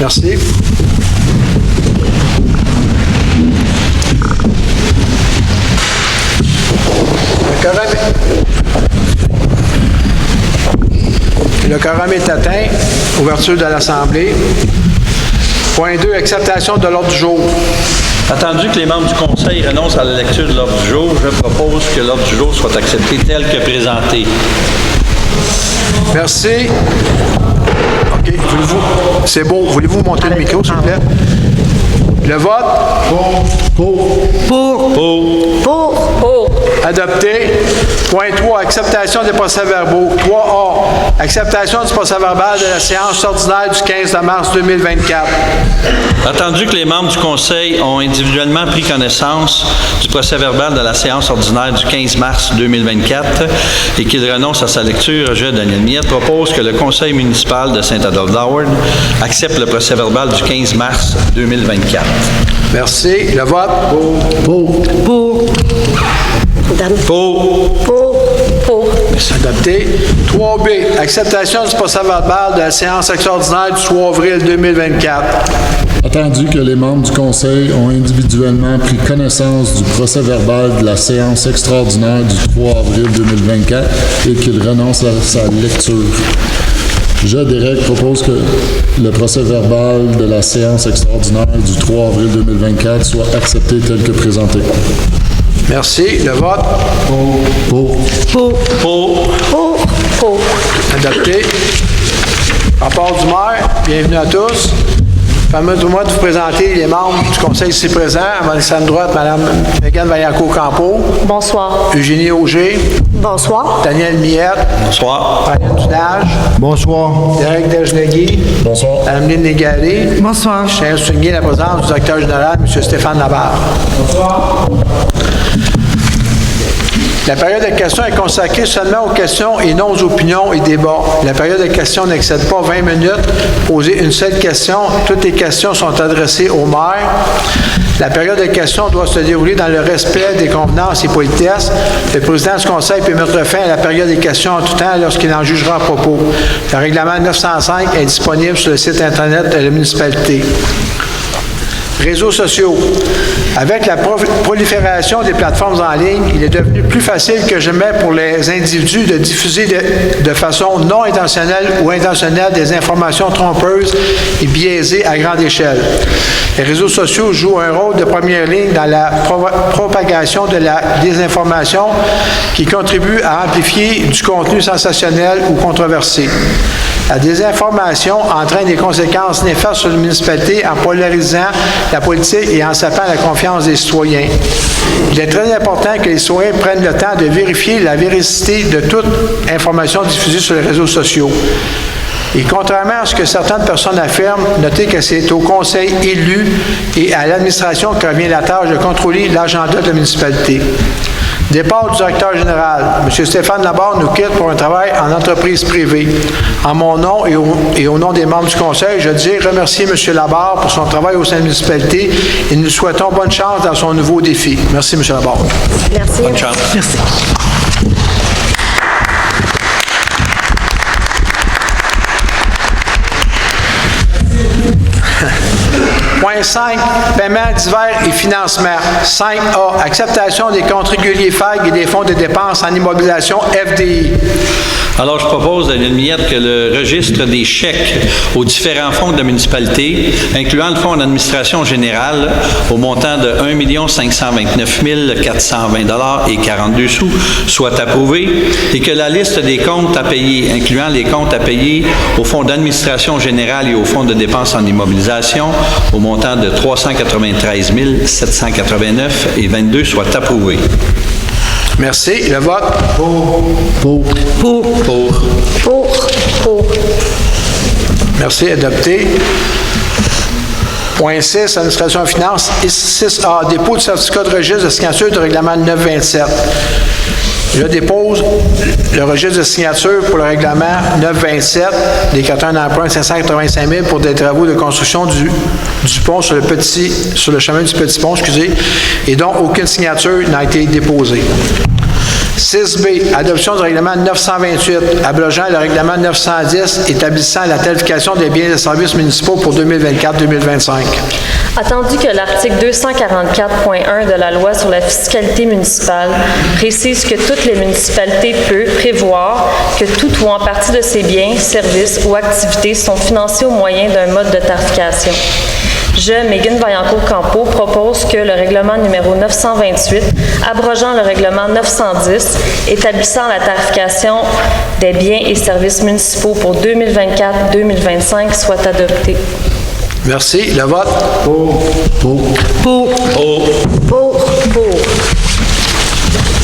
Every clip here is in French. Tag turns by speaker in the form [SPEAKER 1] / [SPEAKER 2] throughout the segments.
[SPEAKER 1] Merci. Le quorum est atteint. Ouverture de l'Assemblée. Point 2, acceptation de l'ordre du jour.
[SPEAKER 2] Attendu que les membres du Conseil renoncent à la lecture de l'ordre du jour, je propose que l'ordre du jour soit accepté tel que présenté.
[SPEAKER 1] Merci. OK. C'est beau. Voulez-vous monter le micro, s'il vous plaît? Le vote? Pour. Adopté. Point 3, acceptation des procès-verbaux. 3A, acceptation du procès-verbal de la séance ordinaire du 15 mars 2024.
[SPEAKER 2] Attendu que les membres du Conseil ont individuellement pris connaissance du procès-verbal de la séance ordinaire du 15 mars 2024 et qu'ils renoncent à sa lecture, je, Daniel Miette, propose que le Conseil municipal de Saint-Adolphe-d'Howard accepte le procès-verbal du 15 mars 2024.
[SPEAKER 1] Merci. Le vote? Pour. Merci. Adopté. 3B, acceptation du procès-verbal de la séance extraordinaire du 3 avril 2024.
[SPEAKER 3] Attendu que les membres du Conseil ont individuellement pris connaissance du procès-verbal de la séance extraordinaire du 3 avril 2024 et qu'ils renoncent à sa lecture. Je, Derek, propose que le procès-verbal de la séance extraordinaire du 3 avril 2024 soit accepté tel que présenté.
[SPEAKER 1] Merci. Le vote? Pour. Adopté. Rapport du maire. Bienvenue à tous. Permettez-moi de vous présenter les membres du Conseil ici présents. À ma droite, Mme Mégane Vaillancourt-Campeau.
[SPEAKER 4] Bonsoir.
[SPEAKER 1] Eugénie Auger.
[SPEAKER 4] Bonsoir.
[SPEAKER 1] Daniel Miette.
[SPEAKER 2] Bonsoir.
[SPEAKER 1] Ryan Dunage.
[SPEAKER 5] Bonsoir.
[SPEAKER 1] Derek Desjnegui.
[SPEAKER 3] Bonsoir.
[SPEAKER 1] Mme Légaré.
[SPEAKER 4] Bonsoir.
[SPEAKER 1] Je tiens à souligner la présence du directeur général, M. Stéphane Labarre. Bonsoir. La période de questions est consacrée seulement aux questions et non aux opinions et débats. La période de questions n'excède pas 20 minutes. Poser une seule question. Toutes les questions sont adressées au maire. La période de questions doit se dérouler dans le respect des convenances et politesses. Le président du Conseil peut mettre fin à la période des questions en tout temps lorsqu'il en jugera à propos. Le règlement 905 est disponible sur le site Internet de la municipalité. Réseaux sociaux. Avec la prolifération des plateformes en ligne, il est devenu plus facile que jamais pour les individus de diffuser de façon non intentionnelle ou intentionnelle des informations trompeuses et biaisées à grande échelle. Les réseaux sociaux jouent un rôle de première ligne dans la propagation de la désinformation qui contribue à amplifier du contenu sensationnel ou controversé. La désinformation entraîne des conséquences néfastes sur les municipalités en polarisant la politique et en sapant la confiance des citoyens. Il est très important que les citoyens prennent le temps de vérifier la véracité de toute information diffusée sur les réseaux sociaux. Et contrairement à ce que certaines personnes affirment, notez que c'est au conseil élu et à l'administration que revient la tâche de contrôler l'agenda de la municipalité. Départ du directeur général. M. Stéphane Labarre nous quitte pour un travail en entreprise privée. En mon nom et au nom des membres du Conseil, je dis remercier M. Labarre pour son travail au sein de la municipalité et nous souhaitons bonne chance dans son nouveau défi. Merci, M. Labarre.
[SPEAKER 4] Merci.
[SPEAKER 2] Bonne chance.
[SPEAKER 4] Merci.
[SPEAKER 1] Point 5, paiement divers et financement. 5A, acceptation des comptes réguliers FAG et des fonds de dépenses en immobilisation FDI.
[SPEAKER 2] Alors, je propose, Daniel Miette, que le registre des chèques aux différents fonds de la municipalité, incluant le fonds d'administration générale au montant de 1 529 420 et 42 sous, soit approuvé et que la liste des comptes à payer, incluant les comptes à payer au fonds d'administration générale et au fonds de dépenses en immobilisation au montant de 393 789 et 22 soit approuvé.
[SPEAKER 1] Merci. Le vote?
[SPEAKER 3] Pour.
[SPEAKER 1] Merci. Adopté. Point 6, administration et finances. 6A, dépôt de certificat de registre de signature du règlement 927. Je dépose le registre de signature pour le règlement 927, des critères d'emprunt 585 000 pour des travaux de construction du pont sur le chemin du Petit Pont, et dont aucune signature n'a été déposée. 6B, adoption du règlement 928, abrogeant le règlement 910, établissant la tarification des biens et services municipaux pour 2024-2025.
[SPEAKER 5] Attendu que l'article 244.1 de la loi sur la fiscalité municipale précise que toutes les municipalités peuvent prévoir que tout ou en partie de ces biens, services ou activités sont financés au moyen d'un mode de tarification. Je, Megan Vaillancourt-Campeau, propose que le règlement numéro 928, abrogeant le règlement 910, établissant la tarification des biens et services municipaux pour 2024-2025 soit adopté.
[SPEAKER 1] Merci. Le vote?
[SPEAKER 3] Pour.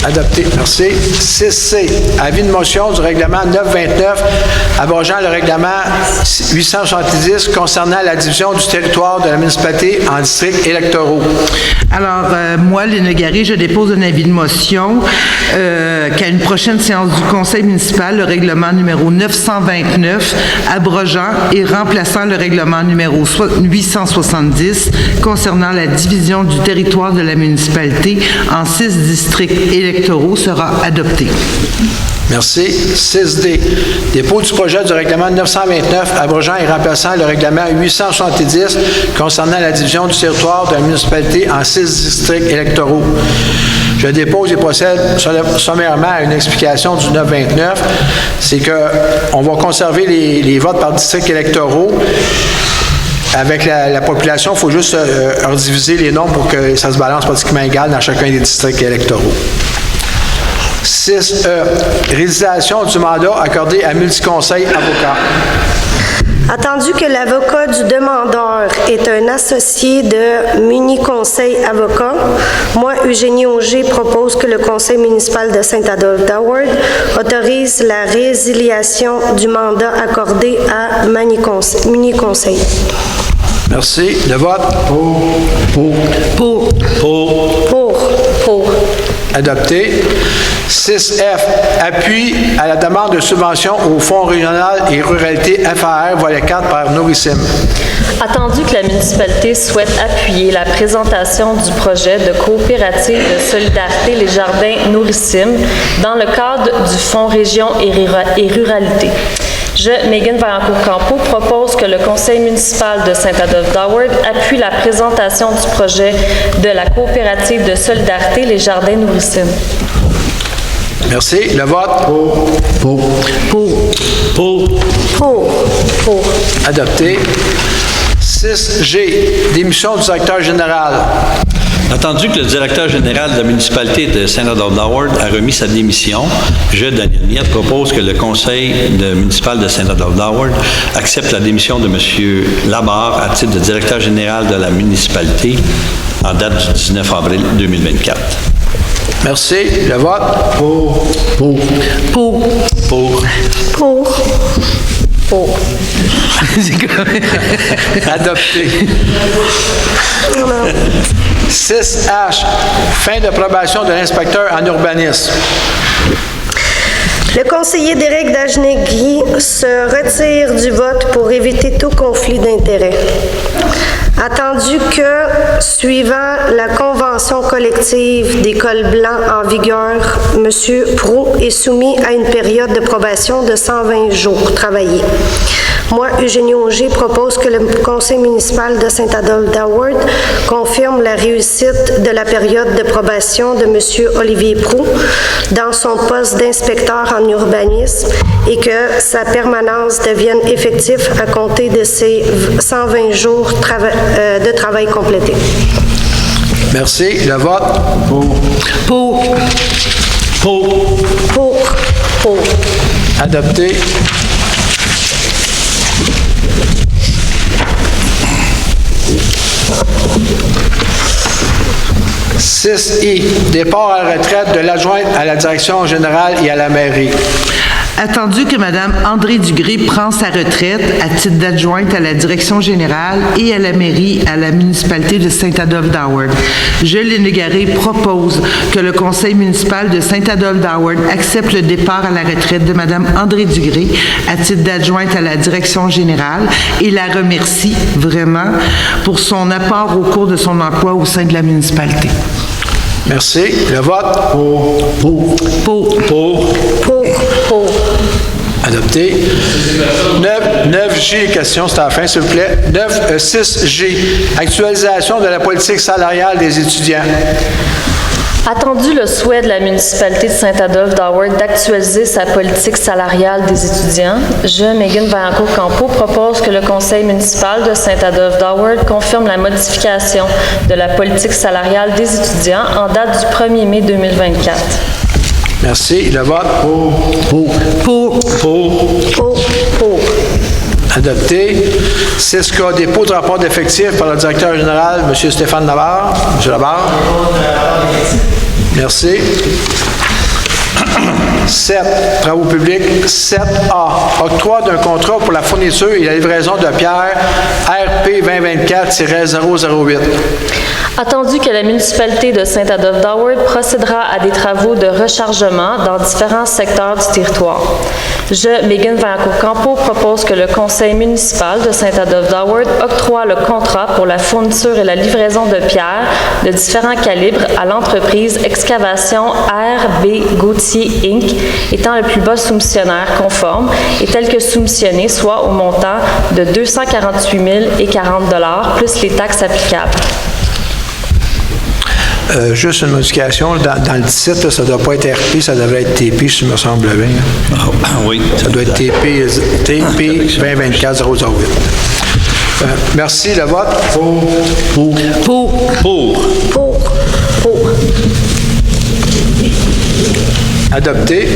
[SPEAKER 1] Adopté. Merci. 6C, avis de motion du règlement 929, abrogeant le règlement 870 concernant la division du territoire de la municipalité en districts électoraux.
[SPEAKER 6] Alors, moi, Léna Garé, je dépose un avis de motion qu'à une prochaine séance du Conseil municipal, le règlement numéro 929, abrogeant et remplaçant le règlement numéro 870 concernant la division du territoire de la municipalité en 6 districts électoraux sera adopté.
[SPEAKER 1] Merci. 6D, dépôt du projet du règlement 929, abrogeant et remplaçant le règlement 870 concernant la division du territoire de la municipalité en 6 districts électoraux. Je dépose et procède sommairement à une explication du 929. C'est qu'on va conserver les votes par districts électoraux. Avec la population, il faut juste rediviser les nombres pour que ça se balance pratiquement égal dans chacun des districts électoraux. 6E, réalisation du mandat accordé à Multiconseil Avocat.
[SPEAKER 4] Attendu que l'avocat du demandeur est un associé de Muni-Conseil Avocat, moi, Eugénie Auger, propose que le Conseil municipal de Saint-Adolphe d'Howard autorise la résiliation du mandat accordé à Muni-Conseil.
[SPEAKER 1] Merci. Le vote?
[SPEAKER 5] Pour.
[SPEAKER 1] Adopté. 6F, appui à la demande de subvention au Fonds régional et ruralité FAR, volet 4 par Nourrissim.
[SPEAKER 5] Attendu que la municipalité souhaite appuyer la présentation du projet de coopérative de solidarité Les Jardins Nourrissim dans le cadre du Fonds Région et Ruralité. Je, Megan Vaillancourt-Campeau, propose que le Conseil municipal de Saint-Adolphe d'Howard appuie la présentation du projet de la coopérative de solidarité Les Jardins Nourrissim.
[SPEAKER 1] Merci. Le vote?
[SPEAKER 5] Pour.
[SPEAKER 1] Adopté. 6G, démission du directeur général.
[SPEAKER 2] Attendu que le directeur général de la municipalité de Saint-Adolphe d'Howard a remis sa démission, je, Daniel Miette, propose que le conseil municipal de Saint-Adolphe d'Howard accepte la démission de M. Labarre à titre de directeur général de la municipalité en date du 19 avril 2024.
[SPEAKER 1] Merci. Le vote?
[SPEAKER 5] Pour.
[SPEAKER 1] Adopté. 6H, fin de probation de l'inspecteur en urbanisme.
[SPEAKER 4] Le conseiller Derek Dagenais-Guy se retire du vote pour éviter tout conflit d'intérêts. Attendu que, suivant la convention collective des cols blancs en vigueur, M. Proulx est soumis à une période de probation de 120 jours travaillés. Moi, Eugénie Auger, propose que le conseil municipal de Saint-Adolphe d'Howard confirme la réussite de la période de probation de M. Olivier Proulx dans son poste d'inspecteur en urbanisme et que sa permanence devienne effective à compter de ses 120 jours de travail complétés.
[SPEAKER 1] Merci. Le vote?
[SPEAKER 5] Pour.
[SPEAKER 1] Adopté. « 6I, départ à la retraite de l'adjointe à la direction générale et à la mairie. »
[SPEAKER 6] Attendu que Mme André Dugré prend sa retraite à titre d'adjointe à la direction générale et à la mairie à la municipalité de Saint-Adolphe d'Howard, je, Léna Garé, propose que le conseil municipal de Saint-Adolphe d'Howard accepte le départ à la retraite de Mme André Dugré à titre d'adjointe à la direction générale et la remercie vraiment pour son apport au cours de son emploi au sein de la municipalité.
[SPEAKER 1] Merci. Le vote?
[SPEAKER 3] Pour.
[SPEAKER 4] Pour.
[SPEAKER 1] Adopté. 9G, question, c'est à la fin, s'il vous plaît. 6G, actualisation de la politique salariale des étudiants.
[SPEAKER 5] Attendu le souhait de la municipalité de Saint-Adolphe-d'Howard d'actualiser sa politique salariale des étudiants, je, Megan Vaillancourt-Campeau, propose que le conseil municipal de Saint-Adolphe-d'Howard confirme la modification de la politique salariale des étudiants en date du 1er mai 2024.
[SPEAKER 1] Merci. Le vote?
[SPEAKER 4] Pour.
[SPEAKER 1] Adopté. 6K, dépôt de rapport d'effectifs par le directeur général, M. Stéphane Labarre. M. Labarre. Merci. 7, travaux publics. 7A, octroi d'un contrat pour la fourniture et la livraison de pierres RP 2024-008.
[SPEAKER 5] Attendu que la municipalité de Saint-Adolphe-d'Howard procédera à des travaux de rechargement dans différents secteurs du territoire. Je, Megan Vaillancourt-Campeau, propose que le conseil municipal de Saint-Adolphe-d'Howard octroie le contrat pour la fourniture et la livraison de pierres de différents calibres à l'entreprise Excavation R.B. Gauthier Inc., étant le plus bas soumissionnaire conforme et tel que soumissionné, soit au montant de 248 040 $ plus les taxes applicables.
[SPEAKER 1] Juste une modification. Dans le 17, là, ça ne doit pas être RP, ça devrait être TP, si je me semble bien.
[SPEAKER 2] Oui.
[SPEAKER 1] Ça doit être TP 2024-008. Merci. Le vote?
[SPEAKER 2] Pour.
[SPEAKER 1] Adopté.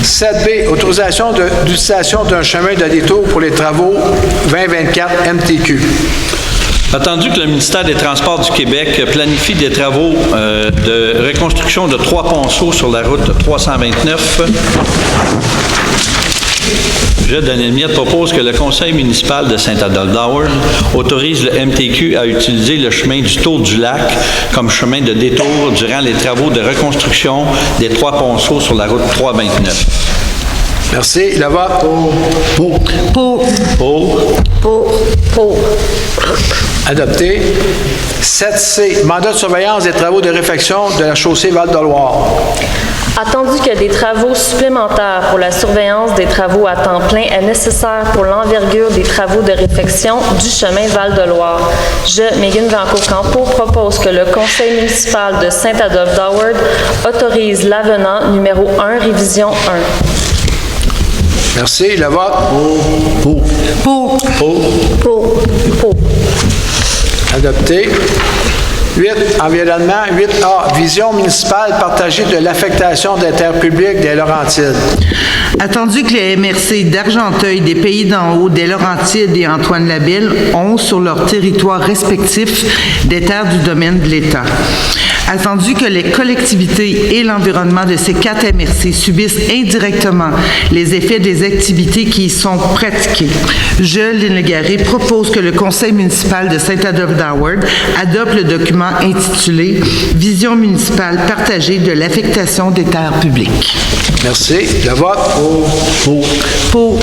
[SPEAKER 1] 7B, autorisation d'utilisation d'un chemin de détour pour les travaux 2024 MTQ.
[SPEAKER 2] Attendu que le ministère des Transports du Québec planifie des travaux de reconstruction de 3 ponceaux sur la route 329, je, Daniel Miette, propose que le conseil municipal de Saint-Adolphe-d'Howard autorise le MTQ à utiliser le chemin du Tour du Lac comme chemin de détour durant les travaux de reconstruction des 3 ponceaux sur la route 329.
[SPEAKER 1] Merci. Le vote?
[SPEAKER 4] Pour.
[SPEAKER 1] Adopté. 7C, mandat de surveillance des travaux de réfection de la chaussée Val-de-Loire.
[SPEAKER 5] Attendu que des travaux supplémentaires pour la surveillance des travaux à temps plein est nécessaire pour l'envergure des travaux de réfection du chemin Val-de-Loire, je, Megan Vaillancourt-Campeau, propose que le conseil municipal de Saint-Adolphe-d'Howard autorise l'avenant numéro 1, révision 1.
[SPEAKER 1] Merci. Le vote?
[SPEAKER 4] Pour.
[SPEAKER 1] Adopté. 8, environnement. 8A, vision municipale partagée de l'affectation des terres publiques des Laurentides.
[SPEAKER 6] Attendu que les MRC d'Argenteuil, des Pays d'en haut, des Laurentides et Antoine-Labelle ont sur leur territoire respectif des terres du domaine de l'État. Attendu que les collectivités et l'environnement de ces 4 MRC subissent indirectement les effets des activités qui y sont pratiquées, je, Lynn Legaré, propose que le conseil municipal de Saint-Adolphe-d'Howard adopte le document intitulé « Vision municipale partagée de l'affectation des terres publiques ».
[SPEAKER 1] Merci. Le vote?
[SPEAKER 6] Pour.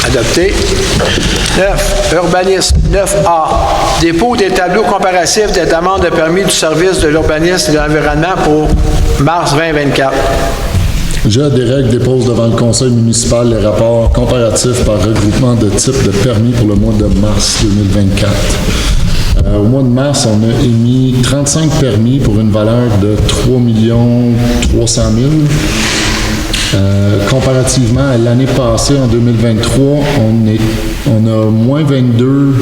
[SPEAKER 1] Adopté. 9, urbanisme. 9A, dépôt des tableaux comparatifs des demandes de permis du service de l'urbanisme et de l'environnement pour mars 2024.
[SPEAKER 3] Je, Derek, dépose devant le conseil municipal les rapports comparatifs par regroupement de types de permis pour le mois de mars 2024. Au mois de mars, on a émis 35 permis pour une valeur de 3 300 000. Comparativement à l'année passée, en 2023, on a moins 22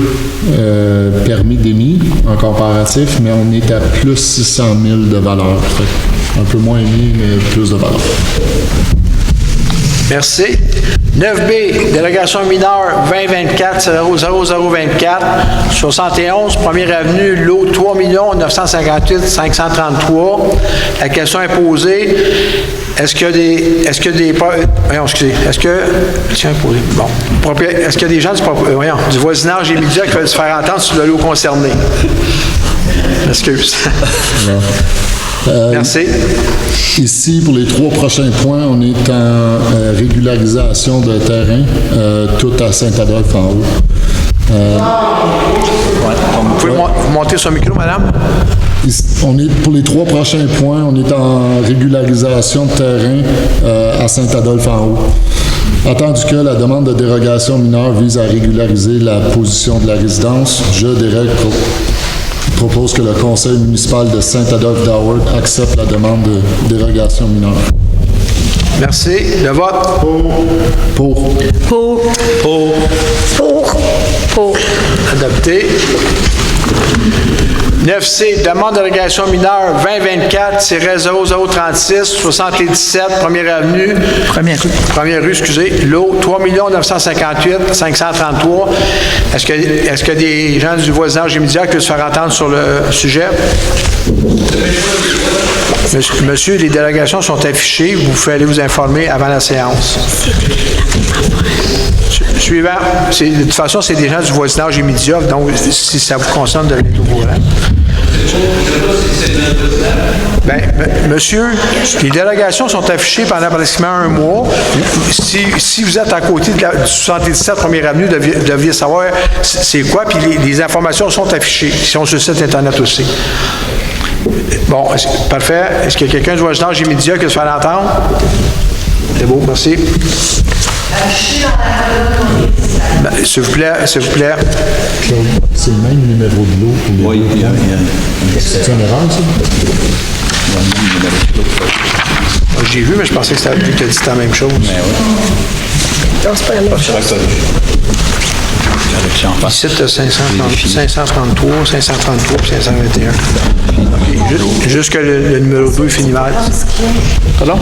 [SPEAKER 3] permis d'émis en comparatif, mais on est à plus 600 000 de valeur. Un peu moins émis, mais plus de valeur. Merci.
[SPEAKER 1] 9B, délégation mineure 2024-00024, 71, 1er avenue, lot 3 958 533. La question est posée. Est-ce qu'il y a des gens du voisinage immédiat qui veulent se faire entendre sur le lot concerné? Excuse. Merci.
[SPEAKER 3] Ici, pour les 3 prochains points, on est en régularisation de terrain, tout à Saint-Adolphe en haut.
[SPEAKER 1] Vous pouvez monter son micro, madame.
[SPEAKER 3] On est, pour les 3 prochains points, on est en régularisation de terrain à Saint-Adolphe-en-Haut. Attendu que la demande de dérogation mineure vise à régulariser la position de la résidence, je propose que le conseil municipal de Saint-Adolphe-d'Howard accepte la demande de dérogation mineure.
[SPEAKER 1] Merci. Le vote?
[SPEAKER 3] Pour.
[SPEAKER 6] Pour.
[SPEAKER 5] Pour.
[SPEAKER 1] Adopté. 9C, demande de dérogation mineure 2024-0036, 77, 1er avenue. Première rue, excusez. Lot 3 958 533. Est-ce que des gens du voisinage immédiat peuvent se faire entendre sur le sujet? Monsieur, les dérogations sont affichées. Vous pouvez aller vous informer avant la séance. Suivant. De toute façon, c'est des gens du voisinage immédiat, donc si ça vous concerne, de venir au courant. Bien, monsieur, les dérogations sont affichées pendant pratiquement un mois. Si vous êtes à côté de la 77 1er avenue, vous deviez savoir c'est quoi, puis les informations sont affichées. Ils sont sur le site Internet aussi. Bon, parfait. Est-ce qu'il y a quelqu'un du voisinage immédiat qui veut se faire entendre? C'est beau, merci. Ben, s'il vous plaît.
[SPEAKER 3] C'est le même numéro de lot pour les
[SPEAKER 2] Oui, il y a.
[SPEAKER 3] C'est une erreur, ça?
[SPEAKER 1] J'ai vu, mais je pensais que c'était lui qui a dit la même chose.
[SPEAKER 4] Non, c'est pas la même chose.
[SPEAKER 1] Ici, tu as 533, 533 et 521. Okay. Juste que le numéro 2 finit mal. Pardon?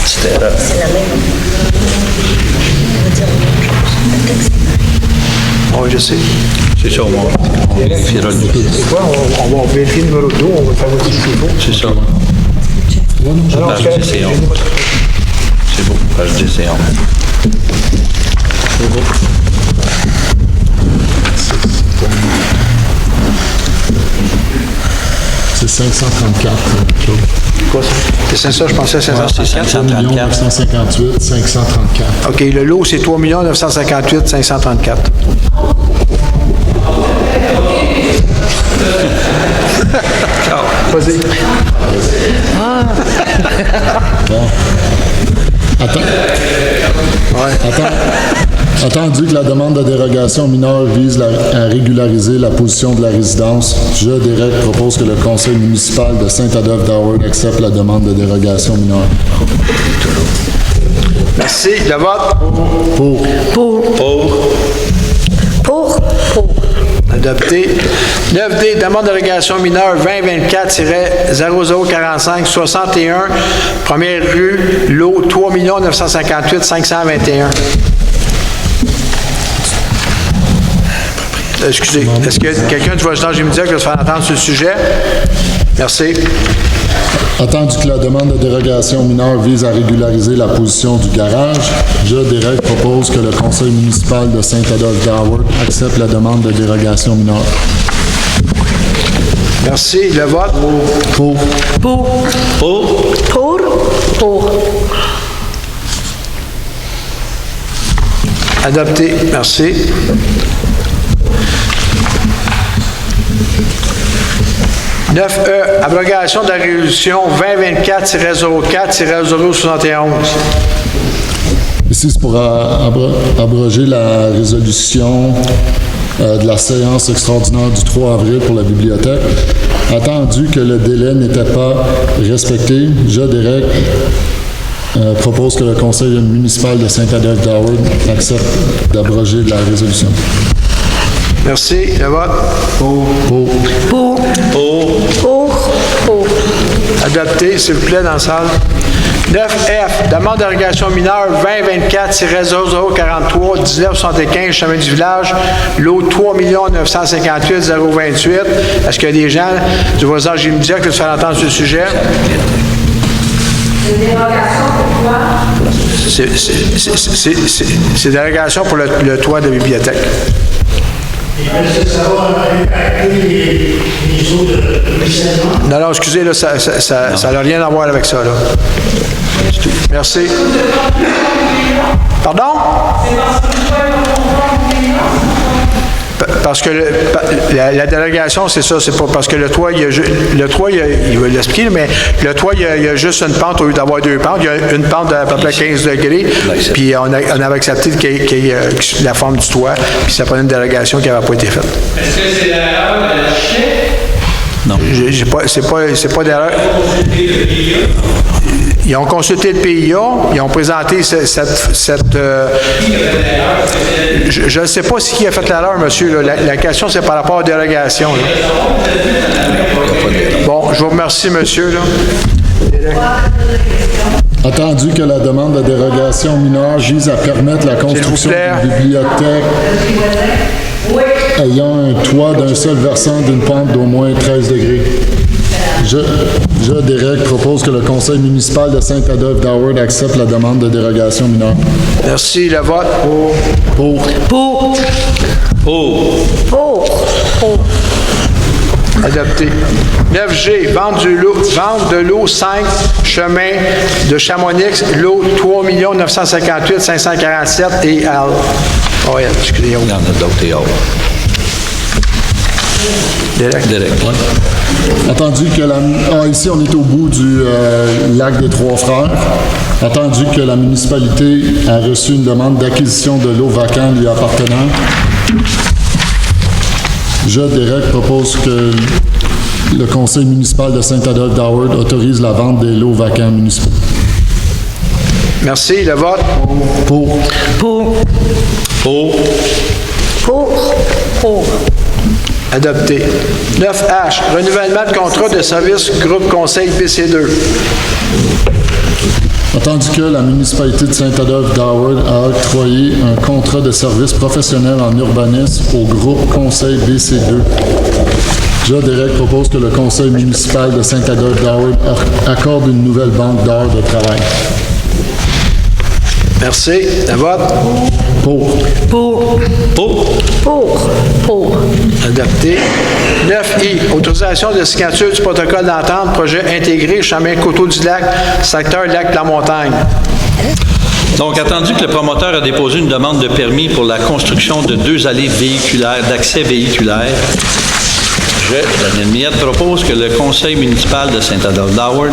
[SPEAKER 2] C'était
[SPEAKER 4] C'est la même.
[SPEAKER 1] Oui, je sais.
[SPEAKER 2] C'est ça, on vérifiera le numéro.
[SPEAKER 1] C'est quoi? On va vérifier le numéro 2, on va faire votre numéro.
[SPEAKER 2] C'est ça. Page 10 et 11. C'est beau, page 10 et 11. C'est beau.
[SPEAKER 3] C'est 534.
[SPEAKER 1] Quoi ça? C'est ça, je pensais à 534.
[SPEAKER 2] C'est 534.
[SPEAKER 3] 958, 534.
[SPEAKER 1] OK, le lot, c'est 3 958 534. Vas-y.
[SPEAKER 3] Bon. Attendu que la demande de dérogation mineure vise à régulariser la position de la résidence, je, Derek, propose que le conseil municipal de Saint-Adolphe-d'Howard accepte la demande de dérogation mineure.
[SPEAKER 1] Merci. Le vote?
[SPEAKER 4] Pour.
[SPEAKER 1] Adopté. 9D, demande de dérogation mineure 2024-0045 61, première rue, lot 3 958 521. Excusez, est-ce que quelqu'un du voisinage immédiat qui veut se faire entendre sur le sujet? Merci.
[SPEAKER 3] Attendu que la demande de dérogation mineure vise à régulariser la position du garage, je, Derek, propose que le conseil municipal de Saint-Adolphe-d'Howard accepte la demande de dérogation mineure.
[SPEAKER 1] Merci. Le vote?
[SPEAKER 4] Pour.
[SPEAKER 1] Adopté. Merci. « 9E, abrogation de la résolution 2024-04-0071. »
[SPEAKER 3] Ici, c'est pour abroger la résolution de la séance extraordinaire du 3 avril pour la bibliothèque. Attendu que le délai n'était pas respecté, je, Derek, propose que le conseil municipal de Saint-Adolphe-d'Howard accepte d'abroger la résolution.
[SPEAKER 1] Merci. Le vote?
[SPEAKER 4] Pour.
[SPEAKER 1] Adopté, s'il vous plaît, dans la salle. 9F, demande de dérogation mineure 2024-0043 1975, chemin du village, lot 3 958 028. Est-ce qu'il y a des gens du voisinage immédiat qui veulent se faire entendre sur le sujet?
[SPEAKER 7] C'est une dérogation pour quoi?
[SPEAKER 1] C'est une dérogation pour le toit de la bibliothèque.
[SPEAKER 8] Est-ce que ça va impacter les eaux de ruissellement?
[SPEAKER 1] Non, excusez, là, ça n'a rien à voir avec ça, là. Merci. Pardon? Parce que la délégation, c'est ça, c'est pas parce que le toit, il va l'expliquer, mais le toit, il y a juste une pente au lieu d'avoir deux pentes. Il y a une pente d'à peu près 15 degrés, puis on avait accepté qu'il y ait la forme du toit, puis ça prenait une délégation qui n'avait pas été faite.
[SPEAKER 2] Est-ce que c'est l'erreur de la chèque? Non.
[SPEAKER 1] C'est pas d'erreur. Ils ont consulté le PIA, ils ont présenté je ne sais pas qui a fait l'erreur, monsieur. La question, c'est par rapport aux dérogations. Bon, je vous remercie, monsieur.
[SPEAKER 3] Attendu que la demande de dérogation mineure vise à permettre la construction d'une bibliothèque ayant un toit d'un seul versant d'une pente d'au moins 13 degrés. Je, Derek, propose que le conseil municipal de Saint-Adolphe-d'Howard accepte la demande de dérogation mineure.
[SPEAKER 1] Merci. Le vote
[SPEAKER 3] Pour.
[SPEAKER 1] Adopté. 9G, vente de l'eau 5, chemin de Chamonix, l'eau 3 958 547 et Al. Oh, excusez-moi.
[SPEAKER 2] Il y en a d'autres et autres.
[SPEAKER 1] Derek.
[SPEAKER 3] Attendu que ici, on est au bout du lac des Trois-Frères. Attendu que la municipalité a reçu une demande d'acquisition de l'eau vacante lui appartenant. Je, Derek, propose que le conseil municipal de Saint-Adolphe-d'Howard autorise la vente des lots vacants municipaux.
[SPEAKER 1] Merci. Le vote
[SPEAKER 3] Pour.
[SPEAKER 1] Adopté. 9H, renouvellement de contrat de service groupe conseil BC2.
[SPEAKER 3] Attendu que la municipalité de Saint-Adolphe-d'Howard a octroyé un contrat de service professionnel en urbanisme au groupe conseil BC2. Je, Derek, propose que le conseil municipal de Saint-Adolphe-d'Howard accorde une nouvelle banque d'heures de travail.
[SPEAKER 1] Merci. Le vote
[SPEAKER 3] Pour.
[SPEAKER 1] Adopté. 9I, autorisation de signature du protocole d'entente, projet intégré, chemin Coteau-du-Lac, secteur Lac-de-la-Montagne.
[SPEAKER 2] Donc, attendu que le promoteur a déposé une demande de permis pour la construction de 2 allées véhiculaires, d'accès véhiculaire, Daniel Miette, propose que le conseil municipal de Saint-Adolphe-d'Howard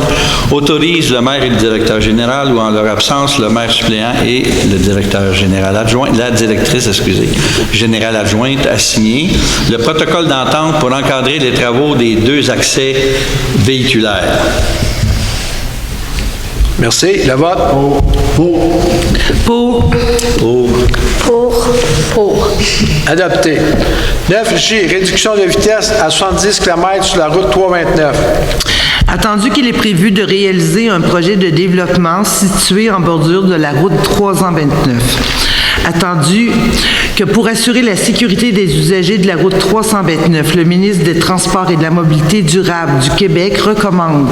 [SPEAKER 2] autorise le maire et le directeur général, ou en leur absence, le maire suppléant et le directeur général adjoint, la directrice, générale adjointe à signer le protocole d'entente pour encadrer les travaux des 2 accès véhiculaires.
[SPEAKER 1] Merci. Le vote
[SPEAKER 4] Pour.
[SPEAKER 1] Adopté. 9J, réduction de vitesse à 70 km sur la route 329.
[SPEAKER 6] Attendu qu'il est prévu de réaliser un projet de développement situé en bordure de la route 329. Attendu que pour assurer la sécurité des usagers de la route 329, le ministre des Transports et de la Mobilité durable du Québec recommande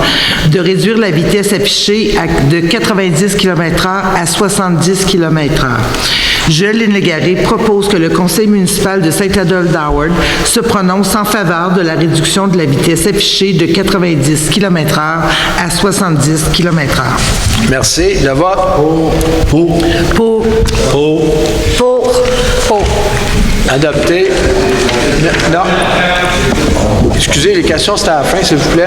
[SPEAKER 6] de réduire la vitesse affichée de 90 km/h à 70 km/h. Je, Lénégaré, propose que le conseil municipal de Saint-Adolphe-d'Howard se prononce en faveur de la réduction de la vitesse affichée de 90 km/h à 70 km/h.
[SPEAKER 1] Merci. Le vote
[SPEAKER 4] Pour.
[SPEAKER 1] Adopté. Non. Excusez, les questions, c'est à la fin, s'il vous plaît.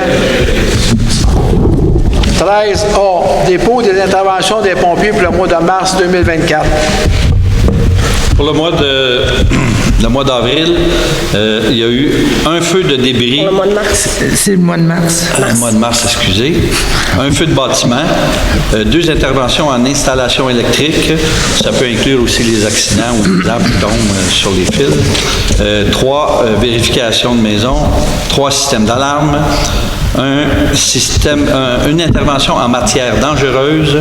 [SPEAKER 1] 13A, dépôt des interventions des pompiers pour le mois de mars 2024.
[SPEAKER 2] Pour le mois d'avril, il y a eu un feu de débris.
[SPEAKER 4] Le mois de mars.
[SPEAKER 6] C'est le mois de mars.
[SPEAKER 2] Le mois de mars, excusez. Un feu de bâtiment, 2 interventions en installation électrique. Ça peut inclure aussi les accidents où les arbres tombent sur les fils. 3 vérifications de maison, 3 systèmes d'alarme. Une intervention en matière dangereuse,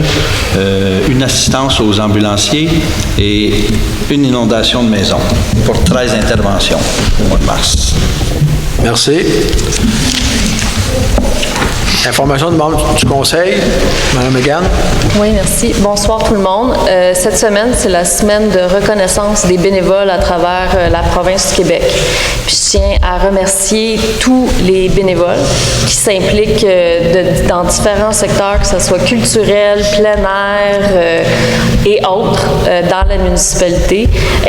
[SPEAKER 2] une assistance aux ambulanciers et une inondation de maison pour 13 interventions au mois de mars.
[SPEAKER 1] Merci. Information de membre du conseil. Mme Megan.
[SPEAKER 5] Oui, merci. Bonsoir tout le monde. Cette semaine, c'est la semaine de reconnaissance des bénévoles à travers la province du Québec. Puis je tiens à remercier tous les bénévoles qui s'impliquent dans différents secteurs, que ce soit culturel, plein air, et autres dans la municipalité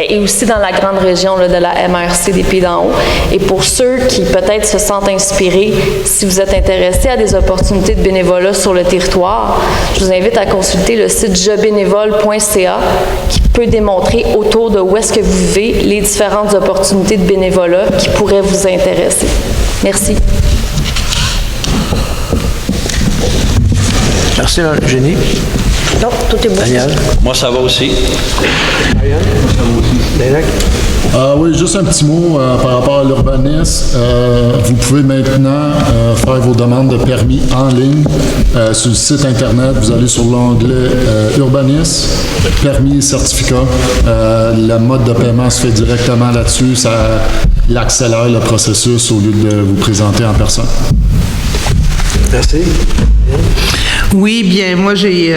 [SPEAKER 5] et aussi dans la grande région là, de la MRC des Pays-d'en-Haut. Et pour ceux qui peut-être se sentent inspirés, si vous êtes intéressés à des opportunités de bénévolat sur le territoire, je vous invite à consulter le site jebénévole.ca qui peut démontrer autour de où est-ce que vous vivez les différentes opportunités de bénévolat qui pourraient vous intéresser. Merci.
[SPEAKER 1] Merci, Génie.
[SPEAKER 4] Non, tout est bon.
[SPEAKER 1] Daniel?
[SPEAKER 2] Moi, ça va aussi.
[SPEAKER 1] Marianne? Ça va aussi. Derek?
[SPEAKER 3] Oui, juste un petit mot par rapport à l'urbanisme. Vous pouvez maintenant faire vos demandes de permis en ligne sur le site Internet. Vous allez sur l'onglet urbanisme, permis et certificat. Le mode de paiement se fait directement là-dessus. Ça accélère le processus au lieu de vous présenter en personne.
[SPEAKER 1] Merci.
[SPEAKER 6] Oui, bien, moi, j'ai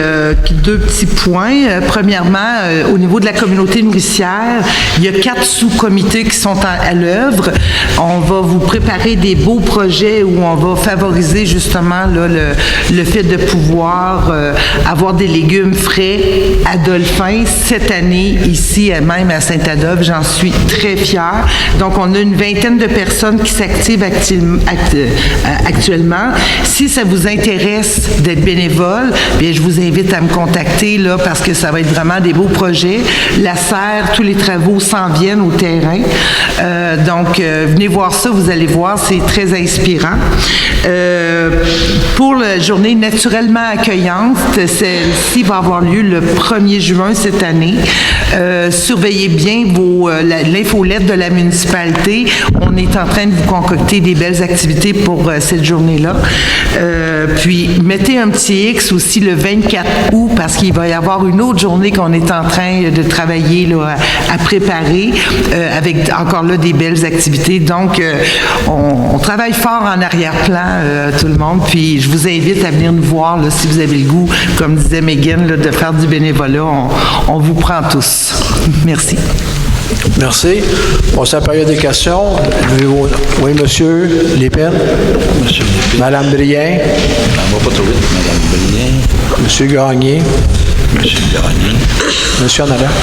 [SPEAKER 6] 2 petits points. Premièrement, au niveau de la communauté nourricière, il y a 4 sous-comités qui sont à l'œuvre. On va vous préparer des beaux projets où on va favoriser justement là, le fait de pouvoir avoir des légumes frais à Dolphin cette année, ici, même à Saint-Adolphe. J'en suis très fière. Donc, on a une vingtaine de personnes qui s'activent actuellement. Si ça vous intéresse d'être bénévole, bien, je vous invite à me contacter là, parce que ça va être vraiment des beaux projets. La serre, tous les travaux s'en viennent au terrain. Donc, venez voir ça, vous allez voir, c'est très inspirant. Pour la journée naturellement accueillante, celle-ci va avoir lieu le 1er juin cette année. Surveillez bien l'infolette de la municipalité. On est en train de vous concocter des belles activités pour cette journée-là. Puis, mettez un petit X aussi le 24 août parce qu'il va y avoir une autre journée qu'on est en train de travailler là, à préparer avec encore là des belles activités. Donc, on travaille fort en arrière-plan, tout le monde. Puis, je vous invite à venir nous voir là, si vous avez le goût, comme disait Megan, là, de faire du bénévolat. On vous prend tous. Merci.
[SPEAKER 1] Merci. On s'en période des questions. Oui, monsieur Lépine.
[SPEAKER 2] Monsieur Lépine.
[SPEAKER 1] Madame Brien.
[SPEAKER 2] On va pas trop vite, Madame Brien.
[SPEAKER 1] Monsieur Gagné.
[SPEAKER 2] Monsieur Gagné.
[SPEAKER 1] Monsieur en avant.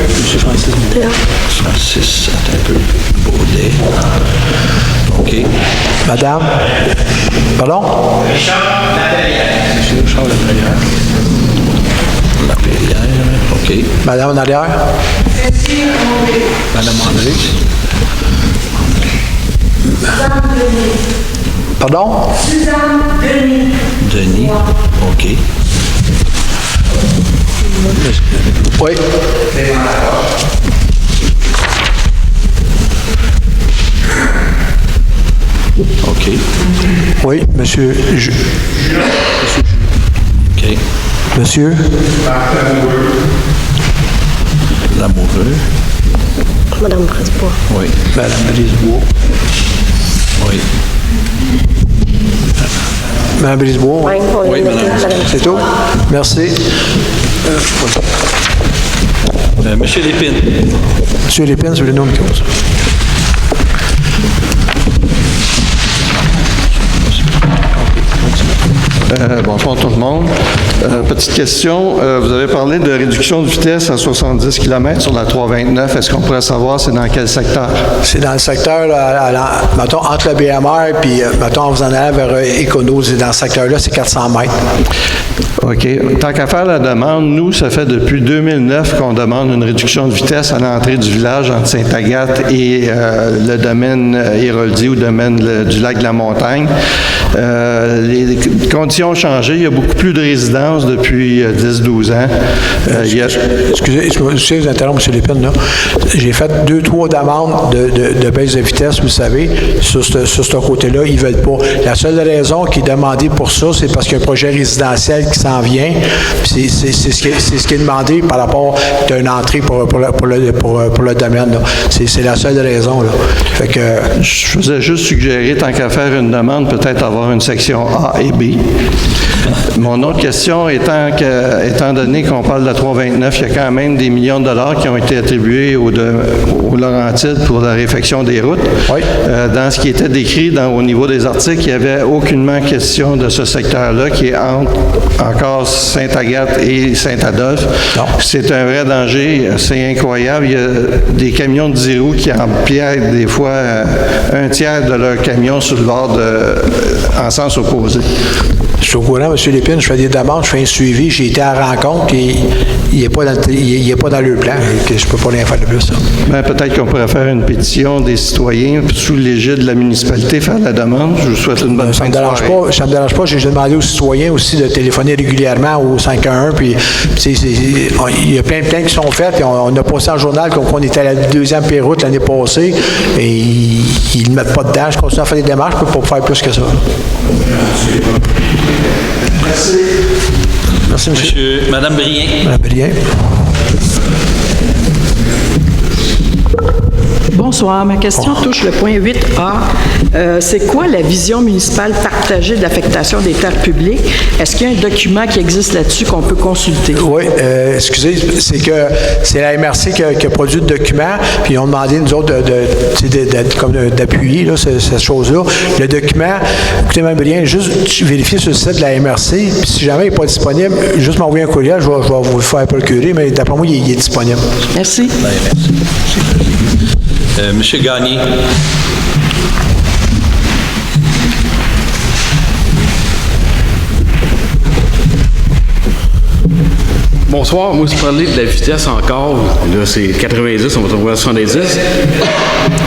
[SPEAKER 1] Monsieur Francis.
[SPEAKER 2] Francis, attends un peu. Baudet. OK.
[SPEAKER 1] Madame. Pardon? Monsieur Charles Lapierre.
[SPEAKER 2] Lapierre, OK.
[SPEAKER 1] Madame en arrière. Madame André. Pardon?
[SPEAKER 2] Denis. OK.
[SPEAKER 1] Oui.
[SPEAKER 2] OK.
[SPEAKER 1] Oui, monsieur.
[SPEAKER 2] OK.
[SPEAKER 1] Monsieur.
[SPEAKER 2] Lamoureux.
[SPEAKER 4] Madame Brisebois.
[SPEAKER 2] Oui.
[SPEAKER 1] Madame Brisebois.
[SPEAKER 2] Oui.
[SPEAKER 1] Madame Brisebois.
[SPEAKER 4] Oui, on
[SPEAKER 2] Oui,
[SPEAKER 4] vient de
[SPEAKER 2] madame.
[SPEAKER 4] mettre Madame
[SPEAKER 1] C'est tout? Merci.
[SPEAKER 2] Monsieur Lépine.
[SPEAKER 1] Monsieur Lépine, sur le nom de cause.
[SPEAKER 9] Bonsoir tout le monde. Petite question. Vous avez parlé de réduction de vitesse à 70 km sur la 329. Est-ce qu'on pourrait savoir c'est dans quel secteur?
[SPEAKER 1] C'est dans le secteur, là, mettons, entre le BMR puis, mettons, vous en allez vers Econo, c'est dans ce secteur-là, c'est 400 mètres.
[SPEAKER 9] OK. Tant qu'à faire la demande, nous, ça fait depuis 2009 qu'on demande une réduction de vitesse à l'entrée du village entre Sainte-Agathe et le domaine Héroldi ou domaine du lac de la Montagne. Les conditions ont changé. Il y a beaucoup plus de résidences depuis 10-12 ans.
[SPEAKER 1] Excusez, je vous interromps, M. Lépine, là. J'ai fait 2-3 demandes de baisse de vitesse, vous savez, sur ce côté-là, ils ne veulent pas. La seule raison qui est demandée pour ça, c'est parce qu'il y a un projet résidentiel qui s'en vient. C'est ce qui est demandé par rapport d'une entrée pour le domaine, là. C'est la seule raison, là. Fait que,
[SPEAKER 9] je faisais juste suggérer, tant qu'à faire une demande, peut-être avoir une section A et B. Mon autre question étant donné qu'on parle de la 329, il y a quand même des millions de dollars qui ont été attribués aux Laurentides pour la réfection des routes.
[SPEAKER 1] Oui.
[SPEAKER 9] Dans ce qui était décrit au niveau des articles, il n'y avait aucunement question de ce secteur-là qui est entre encore Sainte-Agathe et Saint-Adolphe.
[SPEAKER 1] Non. C'est
[SPEAKER 9] un vrai danger, c'est incroyable. Il y a des camions de 10 roues qui empiètent des fois un tiers de leur camion sur le bord en sens opposé.
[SPEAKER 1] Je suis au courant, M. Lépine, je fais des demandes, je fais un suivi, j'ai été à la rencontre et il n'est pas dans le plan, que je ne peux pas rien faire de plus. Ça.
[SPEAKER 9] Ben, peut-être qu'on pourrait faire une pétition des citoyens sous l'égide de la municipalité, faire la demande. Je vous souhaite une bonne fin de soirée.
[SPEAKER 1] Ça ne me dérange pas. J'ai demandé aux citoyens aussi de téléphoner régulièrement au 511. Puis, il y a plein de plaintes qui sont faites. Puis on a passé en journal comme on était à la deuxième période l'année passée. Et ils ne mettent pas dedans. Je continue à faire des démarches pour faire plus que ça.
[SPEAKER 8] Merci.
[SPEAKER 1] Merci, monsieur.
[SPEAKER 2] Madame Brien.
[SPEAKER 1] Madame Brien.
[SPEAKER 10] Bonsoir. Ma question touche le point 8A. C'est quoi la vision municipale partagée de l'affectation des terres publiques? Est-ce qu'il y a un document qui existe là-dessus qu'on peut consulter?
[SPEAKER 1] Oui, excusez, c'est la MRC qui a produit le document, puis ils ont demandé, nous autres, d'appuyer cette chose-là. Le document, écoutez, Mme Brien, juste vérifier sur le site de la MRC, puis si jamais il n'est pas disponible, juste m'envoyer un courriel, je vais vous le faire procurer, mais d'après moi, il est disponible.
[SPEAKER 10] Merci.
[SPEAKER 2] Merci. Monsieur Gagné.
[SPEAKER 11] Bonsoir, moi, je parlais de la vitesse encore. Là, c'est 90, on va tomber à 70.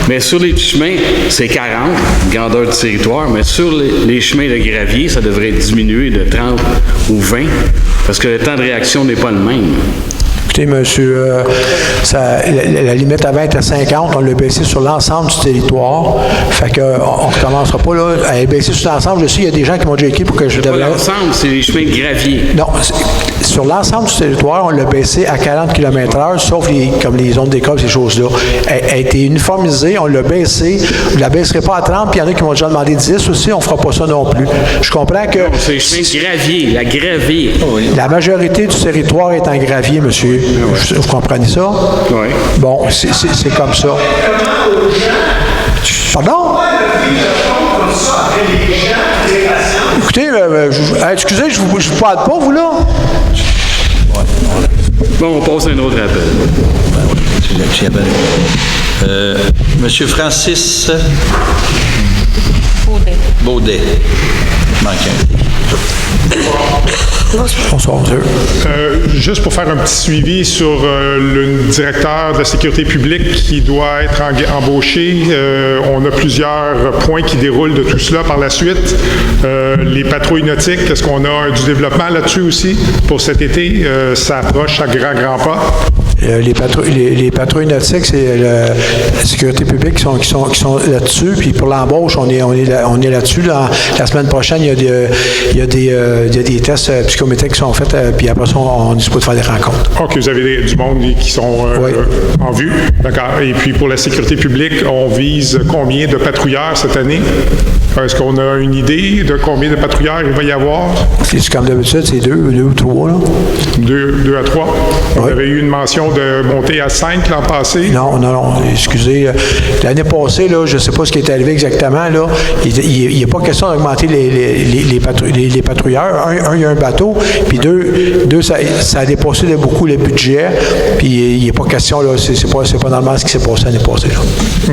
[SPEAKER 11] Mais sur les petits chemins, c'est 40, grandeur du territoire. Mais sur les chemins de gravier, ça devrait diminuer de 30 ou 20, parce que le temps de réaction n'est pas le même.
[SPEAKER 1] Écoutez, monsieur, la limite avant était 50, on l'a baissé sur l'ensemble du territoire. Fait qu'on ne recommencera pas là, à la baisser sur l'ensemble. Je sais, il y a des gens qui m'ont déjà écrit pour que je développe.
[SPEAKER 11] L'ensemble, c'est les chemins de gravier.
[SPEAKER 1] Non, sur l'ensemble du territoire, on l'a baissé à 40 km/h, sauf comme les zones d'école, ces choses-là. Elle a été uniformisée, on l'a baissé. Je ne la baisserai pas à 30, puis il y en a qui m'ont déjà demandé 10 aussi, on ne fera pas ça non plus. Je comprends que...
[SPEAKER 11] Non, c'est les chemins de gravier, la gravier.
[SPEAKER 1] La majorité du territoire est en gravier, monsieur. Vous comprenez ça?
[SPEAKER 11] Oui.
[SPEAKER 1] Bon, c'est comme ça. Pardon? Écoutez, excusez, je vous parle pas, vous, là?
[SPEAKER 11] Bon, on passe à un autre appel.
[SPEAKER 2] Monsieur Francis Baudet.
[SPEAKER 1] Bonsoir, monsieur.
[SPEAKER 12] Juste pour faire un petit suivi sur le directeur de la sécurité publique qui doit être embauché, on a plusieurs points qui déroulent de tout cela par la suite. Les patrouilles nautiques, est-ce qu'on a du développement là-dessus aussi pour cet été? Ça approche à grands pas.
[SPEAKER 1] Les patrouilles nautiques, c'est la sécurité publique qui sont là-dessus. Puis pour l'embauche, on est là-dessus. La semaine prochaine, il y a des tests psychométriques qui sont faits. Puis après ça, on est supposé faire des rencontres.
[SPEAKER 12] OK, vous avez du monde qui sont en vue. D'accord. Et puis pour la sécurité publique, on vise combien de patrouilleurs cette année? Est-ce qu'on a une idée de combien de patrouilleurs il va y avoir?
[SPEAKER 1] C'est comme d'habitude, c'est 2 ou 3. Là.
[SPEAKER 12] 2 à 3. On avait eu une mention de monter à 5 l'an passé?
[SPEAKER 1] Non, excusez. L'année passée, là, je ne sais pas ce qui est arrivé exactement. Là. Il n'y a pas question d'augmenter les patrouilleurs. Il y a un bateau. Puis deux, ça a dépassé de beaucoup le budget. Puis il n'y a pas question, là, c'est pas normal ce qui s'est passé l'année passée. Là.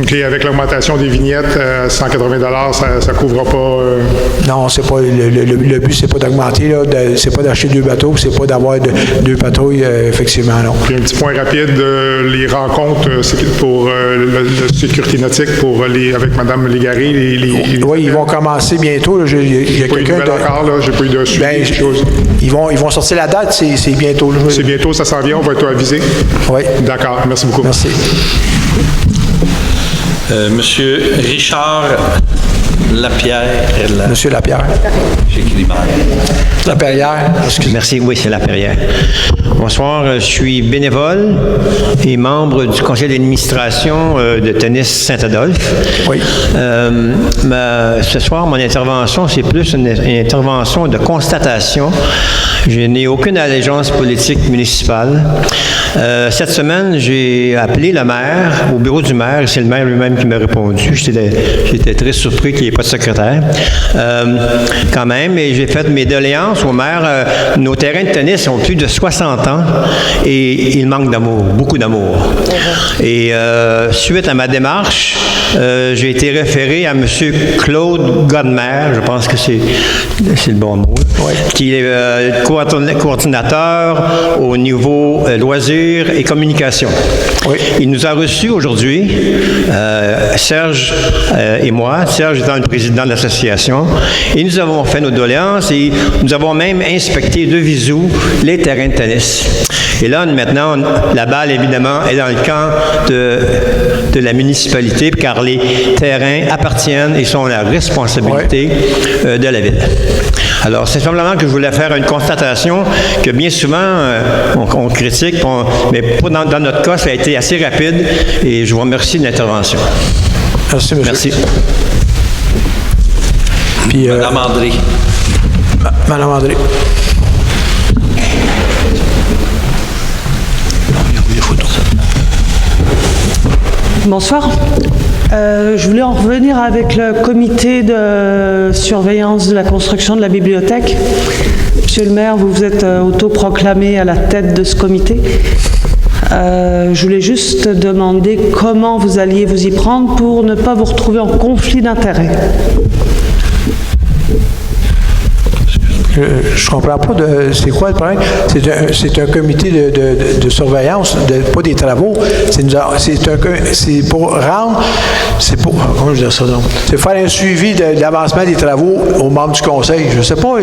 [SPEAKER 12] OK, avec l'augmentation des vignettes, 180 $, ça couvre pas...
[SPEAKER 1] Non, c'est pas le but, c'est pas d'augmenter, là, c'est pas d'acheter 2 bateaux, c'est pas d'avoir 2 patrouilles, effectivement, non.
[SPEAKER 12] Puis un petit point rapide, les rencontres pour la sécurité nautique avec Mme Légaré.
[SPEAKER 1] Oui, ils vont commencer bientôt. Là. Il y a quelqu'un
[SPEAKER 12] j'ai pas eu de suivi.
[SPEAKER 1] Ils vont sortir la date, c'est bientôt. Là.
[SPEAKER 12] C'est bientôt, ça s'en vient, on va être avisé.
[SPEAKER 1] Oui.
[SPEAKER 12] D'accord, merci beaucoup.
[SPEAKER 1] Merci.
[SPEAKER 2] Monsieur Richard Lapierre.
[SPEAKER 1] Monsieur Lapierre.
[SPEAKER 2] J'ai écrit mal.
[SPEAKER 1] Lapierre, excusez.
[SPEAKER 13] Merci, oui, c'est Lapierre. Bonsoir, je suis bénévole et membre du conseil d'administration de Tennis Saint-Adolphe.
[SPEAKER 1] Oui.
[SPEAKER 13] Ce soir, mon intervention, c'est plus une intervention de constatation. Je n'ai aucune allégeance politique municipale. Cette semaine, j'ai appelé le maire, au bureau du maire, et c'est le maire lui-même qui m'a répondu. J'étais très surpris qu'il n'y ait pas de secrétaire. Quand même, et j'ai fait mes doléances au maire. Nos terrains de tennis ont plus de 60 ans et ils manquent d'amour, beaucoup d'amour. Et suite à ma démarche, j'ai été référé à M. Claude Godmer, je pense que c'est le bon mot, qui est coordinateur au niveau loisirs et communication.
[SPEAKER 1] Oui.
[SPEAKER 13] Il nous a reçus aujourd'hui, Serge et moi. Serge étant le président de l'association. Et nous avons fait nos doléances et nous avons même inspecté de visu les terrains de tennis. Et là, maintenant, la balle, évidemment, est dans le camp de la municipalité, car les terrains appartiennent et sont la responsabilité de la ville. Alors, c'est simplement que je voulais faire une constatation que bien souvent, on critique, mais dans notre cas, ça a été assez rapide et je vous remercie de l'intervention.
[SPEAKER 1] Merci, monsieur.
[SPEAKER 13] Merci.
[SPEAKER 1] Puis,
[SPEAKER 2] Madame André.
[SPEAKER 1] Madame André.
[SPEAKER 14] Bonsoir. Je voulais en revenir avec le comité de surveillance de la construction de la bibliothèque. Monsieur le maire, vous vous êtes autoproclamé à la tête de ce comité. Je voulais juste demander comment vous alliez vous y prendre pour ne pas vous retrouver en conflit d'intérêts.
[SPEAKER 1] Je comprends pas c'est quoi le problème. C'est un comité de surveillance, pas des travaux. C'est pour rendre, comment je dis ça donc? C'est faire un suivi de l'avancement des travaux aux membres du conseil. Je sais pas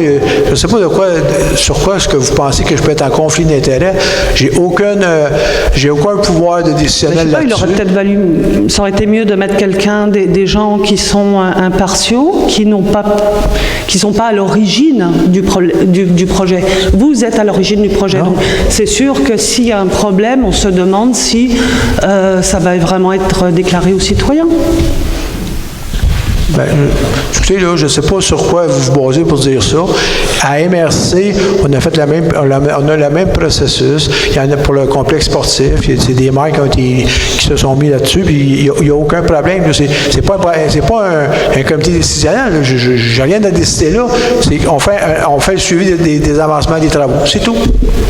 [SPEAKER 1] sur quoi est-ce que vous pensez que je peux être en conflit d'intérêts. J'ai aucun pouvoir de décisionnel là-dessus.
[SPEAKER 14] Il aurait peut-être ça aurait été mieux de mettre des gens qui sont impartiaux, qui sont pas à l'origine du projet. Vous êtes à l'origine du projet. Donc, c'est sûr que s'il y a un problème, on se demande si ça va vraiment être déclaré aux citoyens.
[SPEAKER 1] Écoutez, là, je ne sais pas sur quoi vous vous basez pour dire ça. À MRC, on a fait le même processus. Il y en a pour le complexe sportif. C'est des maires qui se sont mis là-dessus. Puis il n'y a aucun problème. C'est pas un comité décisionnel. Je n'ai rien à décider là. On fait le suivi des avancements des travaux. C'est tout.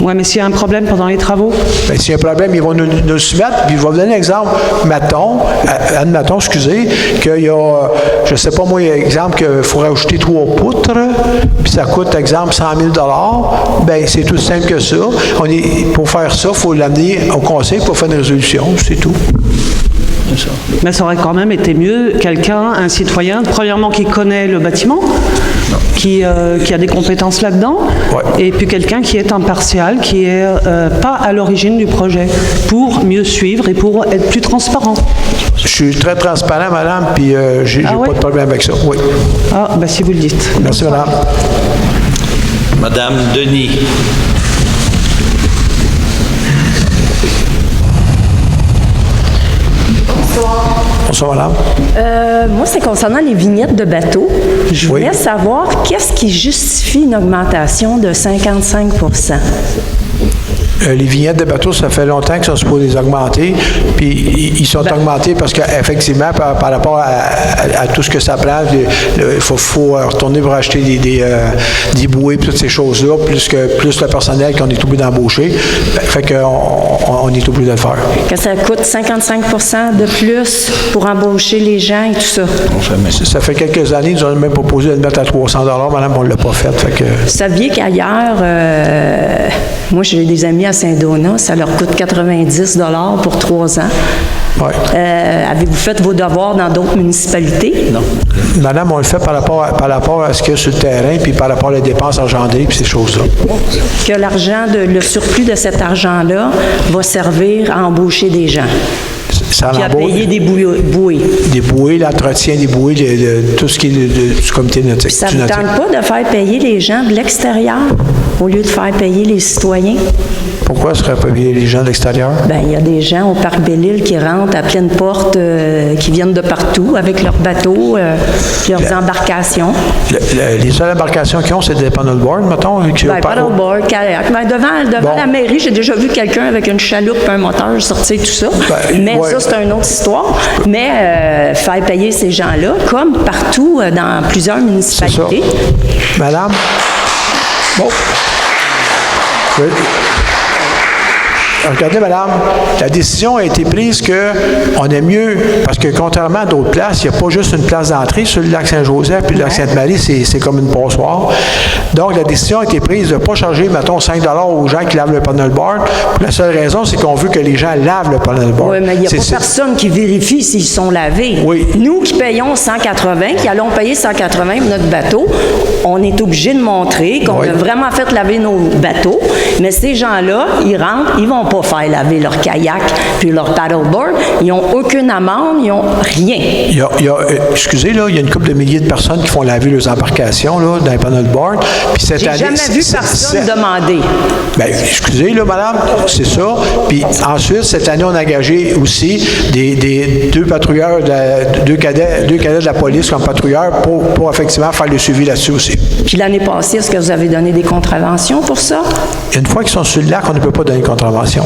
[SPEAKER 14] Oui, mais s'il y a un problème pendant les travaux?
[SPEAKER 1] S'il y a un problème, ils vont nous soumettre. Puis je vais vous donner un exemple. Admettons, qu'il y a, je ne sais pas moi, exemple, qu'il faut rajouter 3 poutres, puis ça coûte, exemple, 100 000 $. Bien, c'est tout simple que ça. Pour faire ça, il faut l'amener au conseil pour faire une résolution. C'est tout.
[SPEAKER 14] Mais ça aurait quand même été mieux un citoyen, premièrement, qui connaît le bâtiment, qui a des compétences là-dedans, et puis quelqu'un qui est impartial, qui est pas à l'origine du projet, pour mieux suivre et pour être plus transparent.
[SPEAKER 1] Je suis très transparent, madame, puis j'ai pas de problème avec ça. Oui.
[SPEAKER 14] Si vous le dites.
[SPEAKER 1] Merci, madame.
[SPEAKER 2] Madame Denis.
[SPEAKER 1] Bonsoir, madame.
[SPEAKER 15] Moi, c'est concernant les vignettes de bateaux. Je voulais savoir qu'est-ce qui justifie une augmentation de 55 %.
[SPEAKER 1] Les vignettes de bateaux, ça fait longtemps qu'ils sont supposés augmenter, puis ils sont augmentés parce qu'effectivement, par rapport à tout ce que ça prend, il faut retourner pour acheter des bouées et toutes ces choses-là, plus le personnel qu'on est obligé d'embaucher. Fait qu'on est obligé de le faire.
[SPEAKER 15] Que ça coûte 55 % de plus pour embaucher les gens et tout ça.
[SPEAKER 1] Ça fait quelques années, ils ont même proposé de le mettre à 300 $, madame, on ne l'a pas fait.
[SPEAKER 15] Vous saviez qu'ailleurs, moi j'ai des amis à Saint-Donat, ça leur coûte 90 $ pour 3 ans.
[SPEAKER 1] Ouais.
[SPEAKER 15] Avez-vous fait vos devoirs dans d'autres municipalités?
[SPEAKER 1] Non. Madame, on le fait par rapport à ce qu'il y a sur le terrain, puis par rapport aux dépenses engendrées, puis ces choses-là.
[SPEAKER 15] Que le surplus de cet argent-là va servir à embaucher des gens.
[SPEAKER 1] Ça
[SPEAKER 15] Puis à
[SPEAKER 1] l'embauche.
[SPEAKER 15] payer des bouées.
[SPEAKER 1] Des bouées, l'entretien des bouées, tout ce qui est du comité nautique.
[SPEAKER 15] Puis ça ne vous tente pas de faire payer les gens de l'extérieur au lieu de faire payer les citoyens?
[SPEAKER 1] Pourquoi ce serait pas payer les gens de l'extérieur?
[SPEAKER 15] Bien, il y a des gens au Parc Belle-Île qui rentrent à pleine porte, qui viennent de partout avec leurs bateaux, leurs embarcations.
[SPEAKER 1] Les seules embarcations qu'ils ont, c'est des paddleboards, mettons?
[SPEAKER 15] Paddleboard, kayak. Ben, devant la mairie, j'ai déjà vu quelqu'un avec une chaloupe et un moteur sortir tout ça. Mais ça, c'est une autre histoire. Mais faire payer ces gens-là, comme partout dans plusieurs municipalités.
[SPEAKER 1] Madame? Bon. Oui. Regardez, madame, la décision a été prise qu'on est mieux, parce que contrairement à d'autres places, il n'y a pas juste une place d'entrée sur le lac Saint-Joseph, puis le lac Sainte-Marie, c'est comme une passoire. Donc, la décision a été prise de ne pas charger, mettons, 5 $ aux gens qui lavent le paddleboard. La seule raison, c'est qu'on veut que les gens lavent le paddleboard.
[SPEAKER 15] Oui, mais il n'y a pas personne qui vérifie s'ils sont lavés.
[SPEAKER 1] Oui.
[SPEAKER 15] Nous qui payons 180, qui allons payer 180 pour notre bateau, on est obligé de montrer qu'on a vraiment fait laver nos bateaux. Mais ces gens-là, ils rentrent, ils vont pas faire laver leur kayak puis leur paddleboard. Ils n'ont aucune amende, ils n'ont rien.
[SPEAKER 1] Excusez, là, il y a une couple de milliers de personnes qui font laver leurs embarcations là, dans les paddleboards. Puis cette année,
[SPEAKER 15] j'ai jamais vu personne demander.
[SPEAKER 1] Bien, excusez, là, madame, c'est ça. Puis ensuite, cette année, on a engagé aussi deux patrouilleurs, deux cadets de la police comme patrouilleurs pour effectivement faire le suivi là-dessus aussi.
[SPEAKER 15] Puis l'année passée, est-ce que vous avez donné des contraventions pour ça?
[SPEAKER 1] Une fois qu'ils sont sur le lac, on ne peut pas donner de contravention.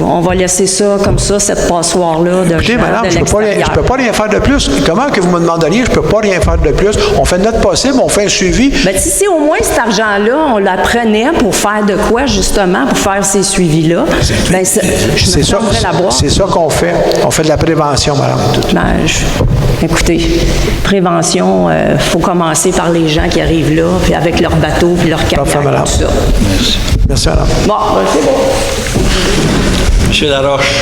[SPEAKER 15] On va laisser ça comme ça, cette passoire-là de
[SPEAKER 1] écoutez,
[SPEAKER 15] gens
[SPEAKER 1] madame,
[SPEAKER 15] de
[SPEAKER 1] je ne peux pas rien faire de plus. Comment que vous me demanderiez, je ne peux pas rien faire de plus? On fait notre possible, on fait un suivi.
[SPEAKER 15] Bien, si au moins cet argent-là, on la prenait pour faire de quoi, justement, pour faire ces suivis-là, bien,
[SPEAKER 1] c'est ça qu'on fait. On fait de la prévention, madame.
[SPEAKER 15] Écoutez, prévention, il faut commencer par les gens qui arrivent là, puis avec leur bateau, puis leur kayak, tout ça.
[SPEAKER 1] Merci. Merci, madame.
[SPEAKER 15] Bon, c'est bon.
[SPEAKER 13] Monsieur Laroche,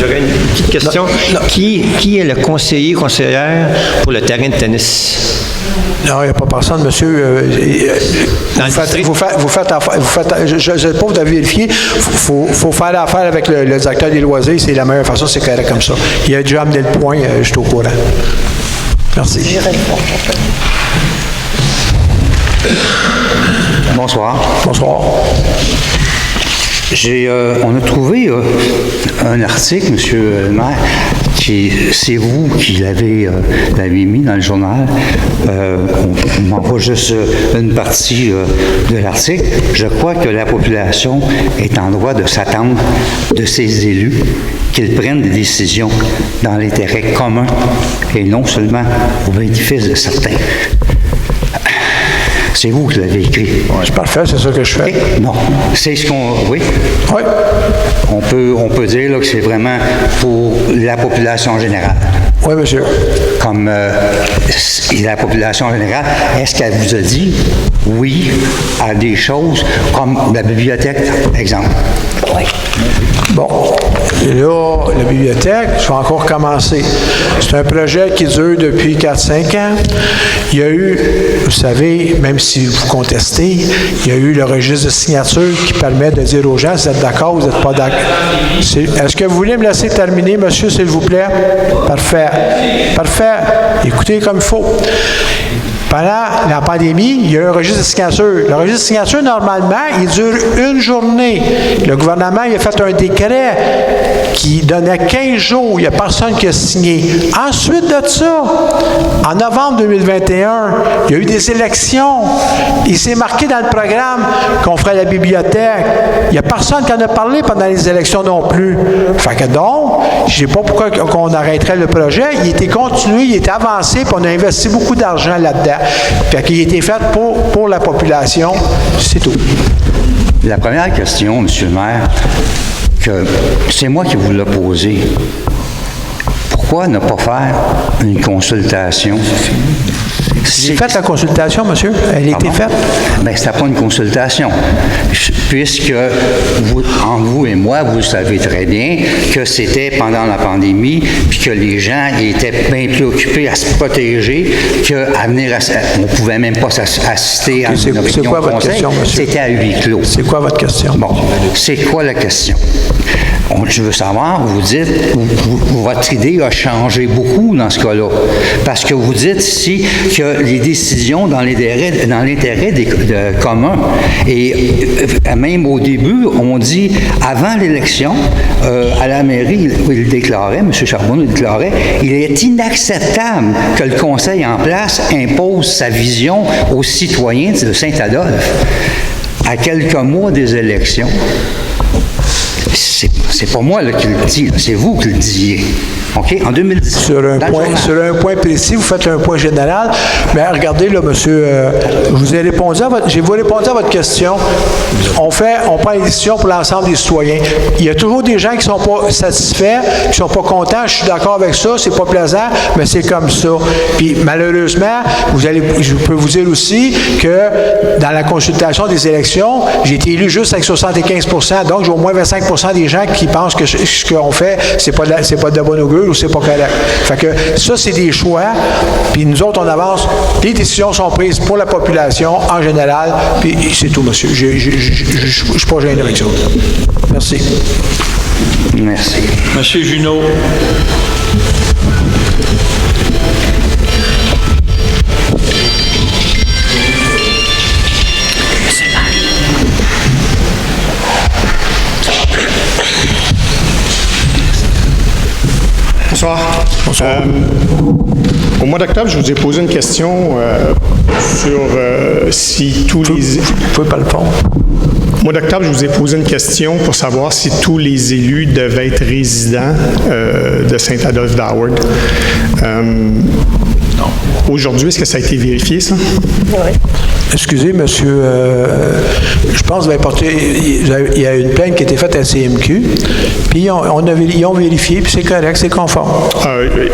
[SPEAKER 13] j'aurais une petite question. Qui est le conseillère pour le terrain de tennis?
[SPEAKER 1] Non, il n'y a pas personne, monsieur. Vous faites affaire. Je ne sais pas, vous avez vérifié. Il faut faire affaire avec le directeur des loisirs. C'est la meilleure façon, c'est correct comme ça. Il a déjà amené le point, je suis au courant. Merci.
[SPEAKER 16] Bonsoir.
[SPEAKER 1] Bonsoir.
[SPEAKER 16] On a trouvé un article, M. le maire, c'est vous qui l'avez mis dans le journal. On m'envoie juste une partie de l'article. Je crois que la population est en droit de s'attendre de ses élus qu'ils prennent des décisions dans l'intérêt commun et non seulement au bénéfice de certains. C'est vous qui l'avez écrit.
[SPEAKER 1] Ouais, c'est parfait, c'est ça que je fais.
[SPEAKER 16] Non, c'est ce qu'on... Oui.
[SPEAKER 1] Oui.
[SPEAKER 16] On peut dire là, que c'est vraiment pour la population générale.
[SPEAKER 1] Oui, monsieur.
[SPEAKER 16] Comme la population générale, est-ce qu'elle vous a dit oui à des choses comme la bibliothèque, exemple? Oui.
[SPEAKER 1] Bon, là, la bibliothèque, je vais encore commencer. C'est un projet qui dure depuis 4-5 ans. Il y a eu, vous savez, même si vous contestez, il y a eu le registre de signature qui permet de dire aux gens si vous êtes d'accord ou vous n'êtes pas d'accord. Est-ce que vous voulez me laisser terminer, monsieur, s'il vous plaît? Parfait. Parfait. Écoutez comme il faut. Pendant la pandémie, il y a eu un registre de signature. Le registre de signature, normalement, il dure une journée. Le gouvernement il a fait un décret qui donnait 15 jours. Il n'y a personne qui a signé. Ensuite de ça, en novembre 2021, il y a eu des élections. Il s'est marqué dans le programme qu'on ferait la bibliothèque. Il n'y a personne qui en a parlé pendant les élections non plus. Fait que donc, je ne sais pas pourquoi on arrêterait le projet. Il était continué, il était avancé, puis on a investi beaucoup d'argent là-dedans. Fait qu'il a été fait pour la population. C'est tout.
[SPEAKER 16] La première question, M. le maire, que c'est moi qui vous l'ai posée. Pourquoi ne pas faire une consultation?
[SPEAKER 1] J'ai fait la consultation, monsieur. Elle a été faite.
[SPEAKER 16] Bien, ce n'était pas une consultation. Puisque, entre vous et moi, vous savez très bien que c'était pendant la pandémie, puis que les gens étaient bien plus occupés à se protéger qu'à venir on ne pouvait même pas assister à une réunion.
[SPEAKER 1] C'est quoi votre question, monsieur?
[SPEAKER 16] C'était à huis clos.
[SPEAKER 1] C'est quoi votre question?
[SPEAKER 16] Bon, c'est quoi la question? Je veux savoir, vous dites, votre idée a changé beaucoup dans ce cas-là, parce que vous dites ici que les décisions dans l'intérêt commun, et même au début, on dit, avant l'élection, à la mairie, il déclarait, M. Charbonneau déclarait, il est inacceptable que le conseil en place impose sa vision aux citoyens de Saint-Adolphe. À quelques mois des élections, c'est pas moi là, qui le dis, c'est vous qui le disiez. OK? En 2017.
[SPEAKER 1] Sur un point précis, vous faites un point général. Mais regardez, là, monsieur, je vous ai répondu à votre question. On prend une décision pour l'ensemble des citoyens. Il y a toujours des gens qui ne sont pas satisfaits, qui ne sont pas contents. Je suis d'accord avec ça, c'est pas plaisant, mais c'est comme ça. Puis, malheureusement, je peux vous dire aussi que dans la consultation des élections, j'ai été élu juste avec 75 %, donc j'ai au moins 25 % des gens qui pensent que ce qu'on fait, c'est pas de la bonne augure ou c'est pas correct. Fait que ça, c'est des choix, puis nous autres, on avance. Les décisions sont prises pour la population en général, puis c'est tout, monsieur. Je suis pas gêné avec ça. Merci.
[SPEAKER 16] Merci.
[SPEAKER 2] Monsieur Junot.
[SPEAKER 12] Bonsoir. Bonsoir. Au mois d'octobre, je vous ai posé une question sur si tous les... Vous
[SPEAKER 1] pouvez pas le prendre.
[SPEAKER 12] Au mois d'octobre, je vous ai posé une question pour savoir si tous les élus devaient être résidents de Saint-Adolphe d'Howard. Aujourd'hui, est-ce que ça a été vérifié, ça?
[SPEAKER 4] Oui.
[SPEAKER 1] Excusez, monsieur, je pense que il y a une plainte qui a été faite à la CMQ, puis ils ont vérifié, puis c'est correct, c'est conforme.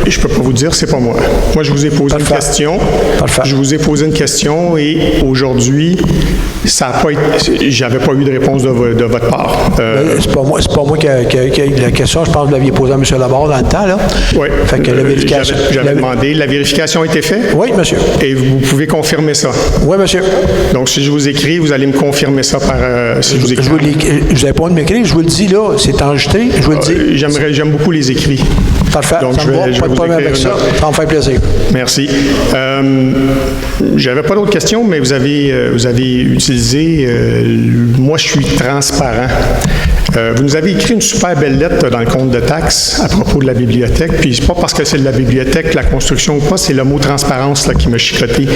[SPEAKER 12] Je ne peux pas vous dire, c'est pas moi. Moi, je vous ai posé une question. Parfait. Je vous ai posé une question et aujourd'hui, ça n'a pas été, j'avais pas eu de réponse de votre part.
[SPEAKER 1] C'est pas moi qui ai eu la question, je pense que vous l'aviez posée à M. Labarre dans le temps, là.
[SPEAKER 12] Oui.
[SPEAKER 1] Fait que la vérification...
[SPEAKER 12] J'avais demandé, la vérification a été faite?
[SPEAKER 1] Oui, monsieur.
[SPEAKER 12] Et vous pouvez confirmer ça?
[SPEAKER 1] Oui, monsieur.
[SPEAKER 12] Donc, si je vous écris, vous allez me confirmer ça par... si je vous écris.
[SPEAKER 1] Je n'avais pas de m'écrire, je vous le dis, là, c'est enregistré, je vous le dis.
[SPEAKER 12] J'aime beaucoup les écrits.
[SPEAKER 1] Parfait,
[SPEAKER 12] donc
[SPEAKER 1] ça me va, pas de problème avec ça, ça me fait plaisir.
[SPEAKER 12] Merci. J'avais pas d'autres questions, mais vous avez utilisé moi, je suis transparent. Vous nous avez écrit une super belle lettre dans le compte de taxes à propos de la bibliothèque, puis c'est pas parce que c'est de la bibliothèque, la construction ou pas, c'est le mot transparence là, qui m'a chicoté.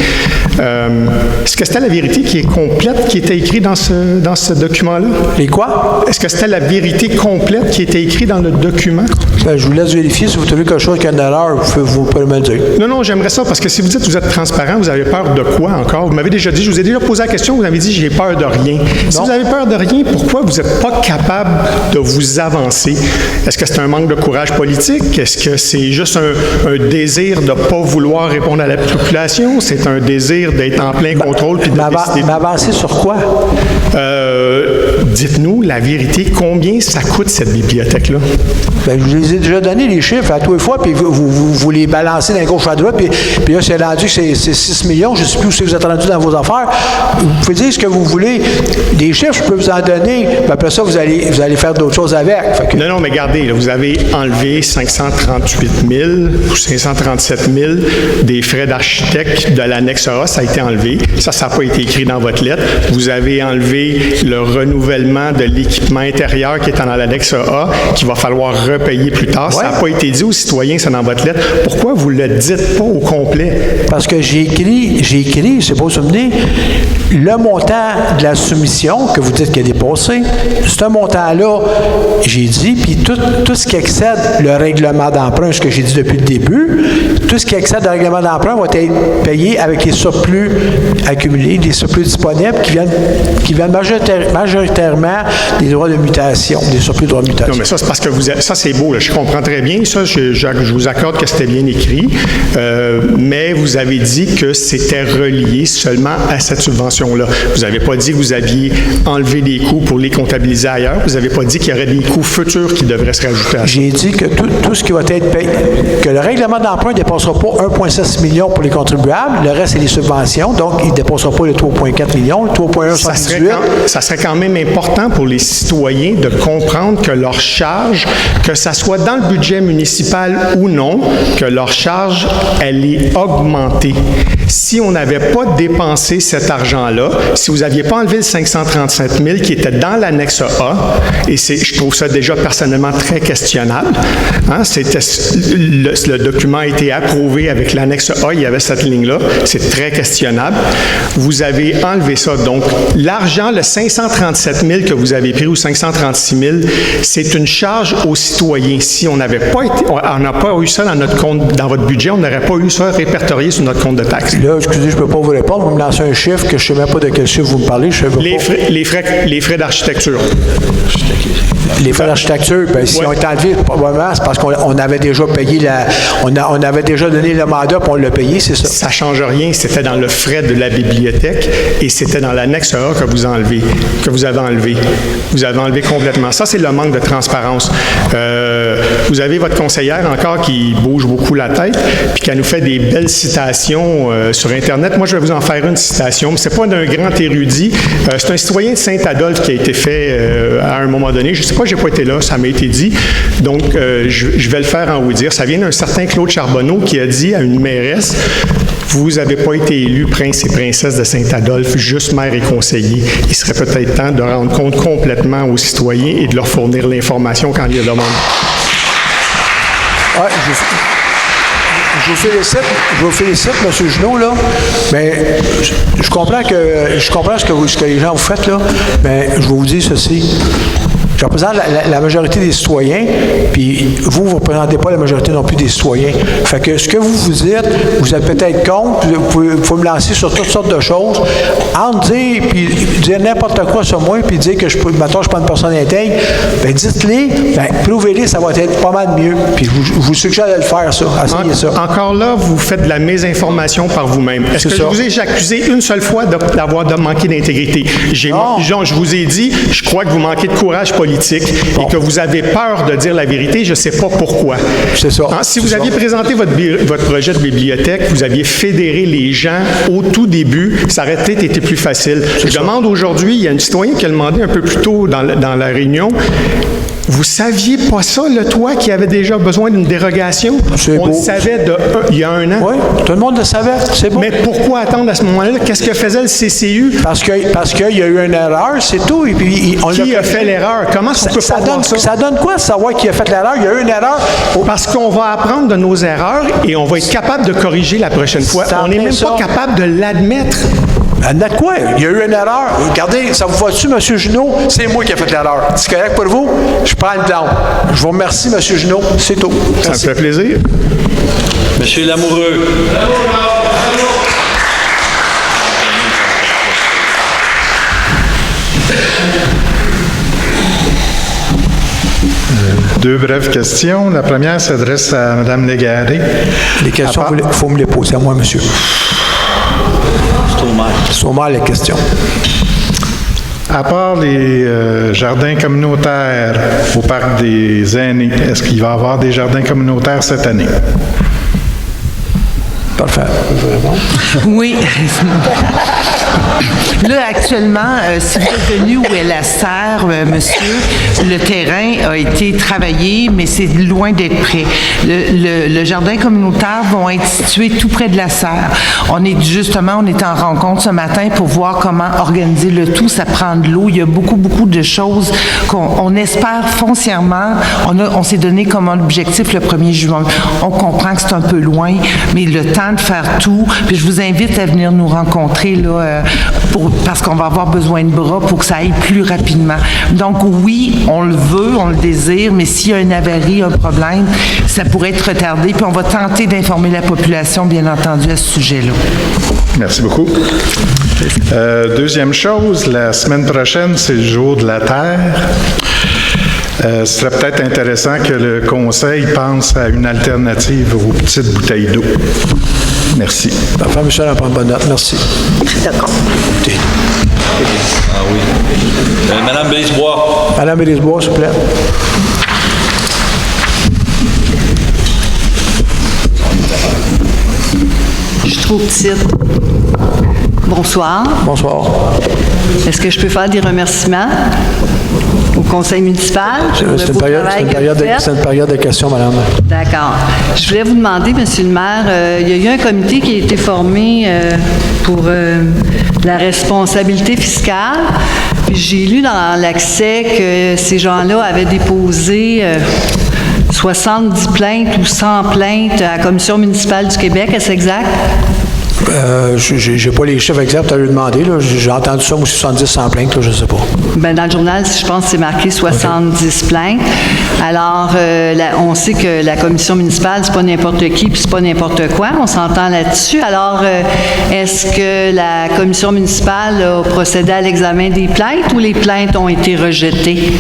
[SPEAKER 12] Est-ce que c'était la vérité qui est complète qui était écrite dans ce document-là?
[SPEAKER 1] Et quoi?
[SPEAKER 12] Est-ce que c'était la vérité complète qui était écrite dans le document?
[SPEAKER 1] Je vous laisse vérifier. Si vous trouvez quelque chose qui a une erreur, vous pouvez me le dire.
[SPEAKER 12] Non, j'aimerais ça, parce que si vous dites que vous êtes transparent, vous avez peur de quoi encore? Vous m'avez déjà dit, je vous ai déjà posé la question, vous m'avez dit, j'ai peur de rien. Non. Si vous avez peur de rien, pourquoi vous n'êtes pas capable de vous avancer? Est-ce que c'est un manque de courage politique? Est-ce que c'est juste un désir de ne pas vouloir répondre à la population? C'est un désir d'être en plein contrôle puis de décider?
[SPEAKER 1] M'avancer sur quoi?
[SPEAKER 12] Dites-nous la vérité, combien ça coûte cette bibliothèque-là?
[SPEAKER 1] Je vous les ai déjà donné les chiffres à tous les fois, puis vous les balancez d'un gauche à droite, puis là, c'est rendu que c'est 6 millions, je ne sais plus où vous êtes rendu dans vos affaires. Vous pouvez dire ce que vous voulez. Des chiffres, je peux vous en donner, puis après ça, vous allez faire d'autres choses avec.
[SPEAKER 12] Non, mais regardez, là, vous avez enlevé 538 000 ou 537 000 des frais d'architecte de l'annexe A, ça a été enlevé. Ça n'a pas été écrit dans votre lettre. Vous avez enlevé le renouvellement de l'équipement intérieur qui est dans l'annexe A, qu'il va falloir repayer plus tard. Ouais. Ça n'a pas été dit aux citoyens, c'est dans votre lettre. Pourquoi vous ne le dites pas au complet?
[SPEAKER 1] Parce que j'ai écrit, je ne sais pas vous souvenir, le montant de la soumission que vous dites qu'il a dépassé, ce montant-là, j'ai dit, puis tout ce qui excède le règlement d'emprunt, ce que j'ai dit depuis le début, tout ce qui excède le règlement d'emprunt va être payé avec les surplus accumulés, des surplus disponibles qui viennent majoritairement des droits de mutation, des surplus de droits de mutation.
[SPEAKER 12] Non, mais ça, c'est parce que ça, c'est beau, là, je comprends très bien. Ça, je vous accorde que c'était bien écrit, mais vous avez dit que c'était relié seulement à cette subvention-là. Vous n'avez pas dit que vous aviez enlevé des coûts pour les comptabiliser ailleurs. Vous n'avez pas dit qu'il y aurait des coûts futurs qui devraient se rajouter à ça.
[SPEAKER 1] J'ai dit que tout ce qui va être payé, que le règlement d'emprunt ne dépassera pas 1,6 million pour les contribuables, le reste, c'est les subventions, donc il ne dépassera pas le 3,4 millions, le 3,178.
[SPEAKER 12] Ça serait quand même important pour les citoyens de comprendre que leur charge, que ça soit dans le budget municipal ou non, que leur charge, elle est augmentée. Si on n'avait pas dépensé cet argent-là, si vous n'aviez pas enlevé le 537 000 qui était dans l'annexe A, et je trouve ça déjà personnellement très questionnable, hein, le document a été approuvé avec l'annexe A, il y avait cette ligne-là, c'est très questionnable. Vous avez enlevé ça. Donc, l'argent, le 537 000 que vous avez pris ou 536 000, c'est une charge aux citoyens. Si on n'avait pas on n'a pas eu ça dans notre compte, dans votre budget, on n'aurait pas eu ça répertorié sur notre compte de taxes.
[SPEAKER 1] Là, excusez, je ne peux pas vous répondre. Vous me lancez un chiffre que je ne sais même pas de quel chiffre vous me parlez. Je sais pas.
[SPEAKER 12] Les frais d'architecture.
[SPEAKER 1] Les frais d'architecture, bien, si on est enlevé, probablement, c'est parce qu'on avait déjà payé on avait déjà donné le mandat puis on l'a payé, c'est ça.
[SPEAKER 12] Ça ne change rien. C'était dans le frais de la bibliothèque et c'était dans l'annexe A que vous avez enlevé. Vous avez enlevé complètement. Ça, c'est le manque de transparence. Vous avez votre conseillère encore qui bouge beaucoup la tête puis qui nous fait des belles citations sur Internet. Moi, je vais vous en faire une citation, mais ce n'est pas d'un grand érudit. C'est un citoyen de Saint-Adolphe qui a été fait à un moment donné. Je ne sais pas, je n'ai pas été là, ça m'a été dit. Donc, je vais le faire en vous dire. Ça vient d'un certain Claude Charbonneau qui a dit à une mairesse: vous n'avez pas été élu prince et princesse de Saint-Adolphe, juste maire et conseiller. Il serait peut-être temps de rendre compte complètement aux citoyens et de leur fournir l'information quand il y a demande.
[SPEAKER 1] Ouais, je vous félicite, M. Junot, là, mais je comprends ce que les gens vous faites, là, mais je vais vous dire ceci. Je représente la majorité des citoyens, puis vous ne représentez pas la majorité non plus des citoyens. Fait que ce que vous dites, vous êtes peut-être contre, puis vous pouvez me lancer sur toutes sortes de choses. Entre dire, puis dire n'importe quoi sur moi, puis dire que maintenant je suis pas une personne intègre, bien dites-les, bien prouvez-les, ça va être pas mal mieux. Puis je vous suggère de le faire, ça. Essayez ça.
[SPEAKER 12] Encore là, vous faites de la mésinformation par vous-même. Est-ce que je vous ai accusé une seule fois d'avoir manqué d'intégrité? Je vous ai dit, je crois que vous manquez de courage politique et que vous avez peur de dire la vérité, je ne sais pas pourquoi.
[SPEAKER 1] C'est ça.
[SPEAKER 12] Si vous aviez présenté votre projet de bibliothèque, vous aviez fédéré les gens au tout début, ça aurait peut-être été plus facile. Je demande aujourd'hui, il y a un citoyen qui a demandé un peu plus tôt dans la réunion, vous saviez pas ça, le toit, qui avait déjà besoin d'une dérogation? On le savait il y a un an.
[SPEAKER 1] Oui, tout le monde le savait, c'est beau.
[SPEAKER 12] Mais pourquoi attendre à ce moment-là? Qu'est-ce que faisait le CCU?
[SPEAKER 1] Parce qu'il y a eu une erreur, c'est tout. Et puis,
[SPEAKER 12] qui a fait l'erreur? Comment on peut faire ça?
[SPEAKER 1] Ça donne quoi de savoir qui a fait l'erreur? Il y a eu une erreur.
[SPEAKER 12] Parce qu'on va apprendre de nos erreurs et on va être capable de corriger la prochaine fois. On n'est même pas capable de l'admettre.
[SPEAKER 1] Admettre quoi? Il y a eu une erreur. Regardez, ça vous va-tu, M. Junot? C'est moi qui ai fait l'erreur. C'est correct pour vous? Je prends le blanc. Je vous remercie, M. Junot. C'est tout.
[SPEAKER 12] Ça me fait plaisir.
[SPEAKER 2] M. Lamoureux.
[SPEAKER 17] Deux brèves questions. La première s'adresse à Mme Légaré.
[SPEAKER 1] Les questions, il faut me les poser à moi, monsieur. C'est au maire les questions.
[SPEAKER 17] À part les jardins communautaires au Parc des Aînés, est-ce qu'il va y avoir des jardins communautaires cette année?
[SPEAKER 1] Parfait.
[SPEAKER 6] Oui. Là, actuellement, si vous êtes venu où est la serre, monsieur, le terrain a été travaillé, mais c'est loin d'être prêt. Le jardin communautaire va être situé tout près de la serre. On est en rencontre ce matin pour voir comment organiser le tout. Ça prend de l'eau. Il y a beaucoup de choses qu'on espère foncièrement. On s'est donné comme objectif le 1er juin. On comprend que c'est un peu loin, mais le temps de faire tout. Puis je vous invite à venir nous rencontrer là, parce qu'on va avoir besoin de bras pour que ça aille plus rapidement. Donc oui, on le veut, on le désire, mais s'il y a une avarie, un problème, ça pourrait être retardé. Puis on va tenter d'informer la population, bien entendu, à ce sujet-là.
[SPEAKER 17] Merci beaucoup. Deuxième chose, la semaine prochaine, c'est le jour de la Terre. Ce serait peut-être intéressant que le Conseil pense à une alternative aux petites bouteilles d'eau. Merci.
[SPEAKER 1] Enfin, Michel, on prend bonne note. Merci.
[SPEAKER 4] D'accord.
[SPEAKER 2] Ah oui. Madame Brisebois.
[SPEAKER 1] Madame Brisebois, s'il vous plaît.
[SPEAKER 18] Je suis trop petite. Bonsoir.
[SPEAKER 1] Bonsoir.
[SPEAKER 18] Est-ce que je peux faire des remerciements au conseil municipal?
[SPEAKER 1] C'est une période de questions, madame.
[SPEAKER 18] D'accord. Je voulais vous demander, monsieur le maire, il y a eu un comité qui a été formé pour la responsabilité fiscale. Puis j'ai lu dans l'accès que ces gens-là avaient déposé 70 plaintes ou 100 plaintes à la Commission municipale du Québec. Est-ce exact?
[SPEAKER 1] J'ai pas les chiffres exacts à lui demander. J'ai entendu ça, moi, 70 sans plainte, là, je ne sais pas.
[SPEAKER 18] Bien, dans le journal, je pense que c'est marqué 70 plaintes. Alors, on sait que la commission municipale, c'est pas n'importe qui, puis c'est pas n'importe quoi. On s'entend là-dessus. Alors, est-ce que la commission municipale a procédé à l'examen des plaintes ou les plaintes ont été rejetées?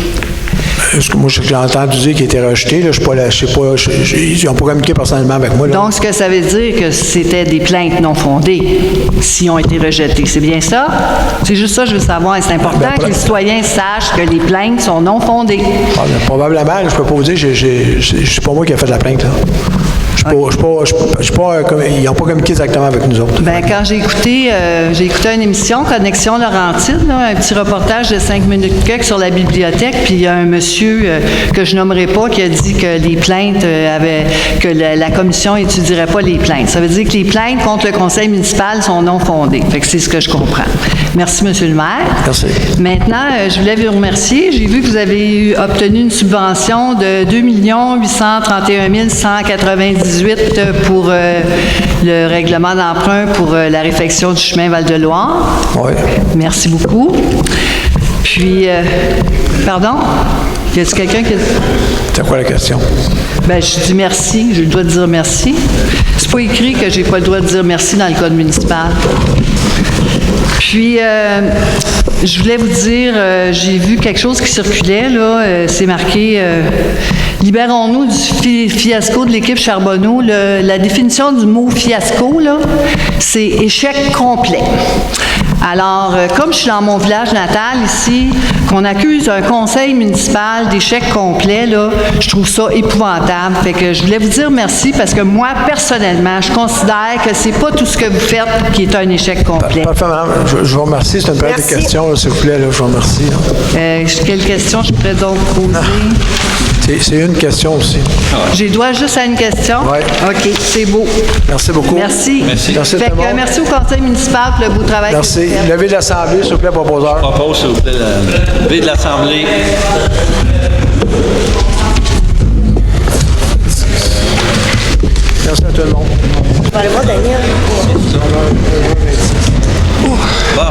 [SPEAKER 1] Moi, j'ai entendu dire qu'il était rejeté. Là, je sais pas, ils n'ont pas communiqué personnellement avec moi. Là.
[SPEAKER 18] Donc, ce que ça veut dire que c'était des plaintes non fondées s'ils ont été rejetées. C'est bien ça? C'est juste ça que je veux savoir. C'est important que les citoyens sachent que les plaintes sont non fondées.
[SPEAKER 1] Ah, probablement. Je ne peux pas vous dire. C'est pas moi qui ai fait la plainte. Là. Ils n'ont pas communiqué exactement avec nous autres.
[SPEAKER 18] Bien, quand j'ai écouté une émission, Connexion Laurentide, là, un petit reportage de 5 minutes sur la bibliothèque, puis il y a un monsieur que je nommerai pas qui a dit que les plaintes que la commission n'étudierait pas les plaintes. Ça veut dire que les plaintes contre le conseil municipal sont non fondées. Fait que c'est ce que je comprends. Merci, monsieur le maire.
[SPEAKER 1] Merci.
[SPEAKER 18] Maintenant, je voulais vous remercier. J'ai vu que vous avez obtenu une subvention de 2 831 198 pour le règlement d'emprunt pour la réfection du chemin Val-de-Loire.
[SPEAKER 1] Oui.
[SPEAKER 18] Merci beaucoup. Puis, pardon? Y a-t-il quelqu'un qui...
[SPEAKER 1] C'est quoi la question?
[SPEAKER 18] Bien, je dis merci. J'ai le droit de dire merci. C'est pas écrit que j'ai pas le droit de dire merci dans le code municipal. Puis, je voulais vous dire, j'ai vu quelque chose qui circulait, là, c'est marqué « Libérons-nous du fiasco de l'équipe Charbonneau ». La définition du mot « fiasco », là, c'est « échec complet ». Alors, comme je suis dans mon village natal ici, qu'on accuse un conseil municipal d'échec complet, là, je trouve ça épouvantable. Fait que je voulais vous dire merci parce que moi, personnellement, je considère que c'est pas tout ce que vous faites qui est un échec complet.
[SPEAKER 1] Parfait, madame. Je vous remercie. C'est une période de questions, s'il vous plaît. Là, je vous remercie.
[SPEAKER 18] Quelle question je pourrais donc poser?
[SPEAKER 1] C'est une question aussi.
[SPEAKER 18] J'ai droit juste à une question?
[SPEAKER 1] Oui.
[SPEAKER 18] OK, c'est beau.
[SPEAKER 1] Merci beaucoup.
[SPEAKER 18] Merci.
[SPEAKER 2] Merci.
[SPEAKER 1] Merci,
[SPEAKER 18] fait que, merci au conseil municipal pour le beau travail.
[SPEAKER 1] Merci. Levée de l'Assemblée, s'il vous plaît, proposeur.
[SPEAKER 2] Je propose, s'il vous plaît, la levée de l'Assemblée.
[SPEAKER 1] Merci à tout le monde.
[SPEAKER 4] Je vais aller voir Daniel.
[SPEAKER 2] Bon.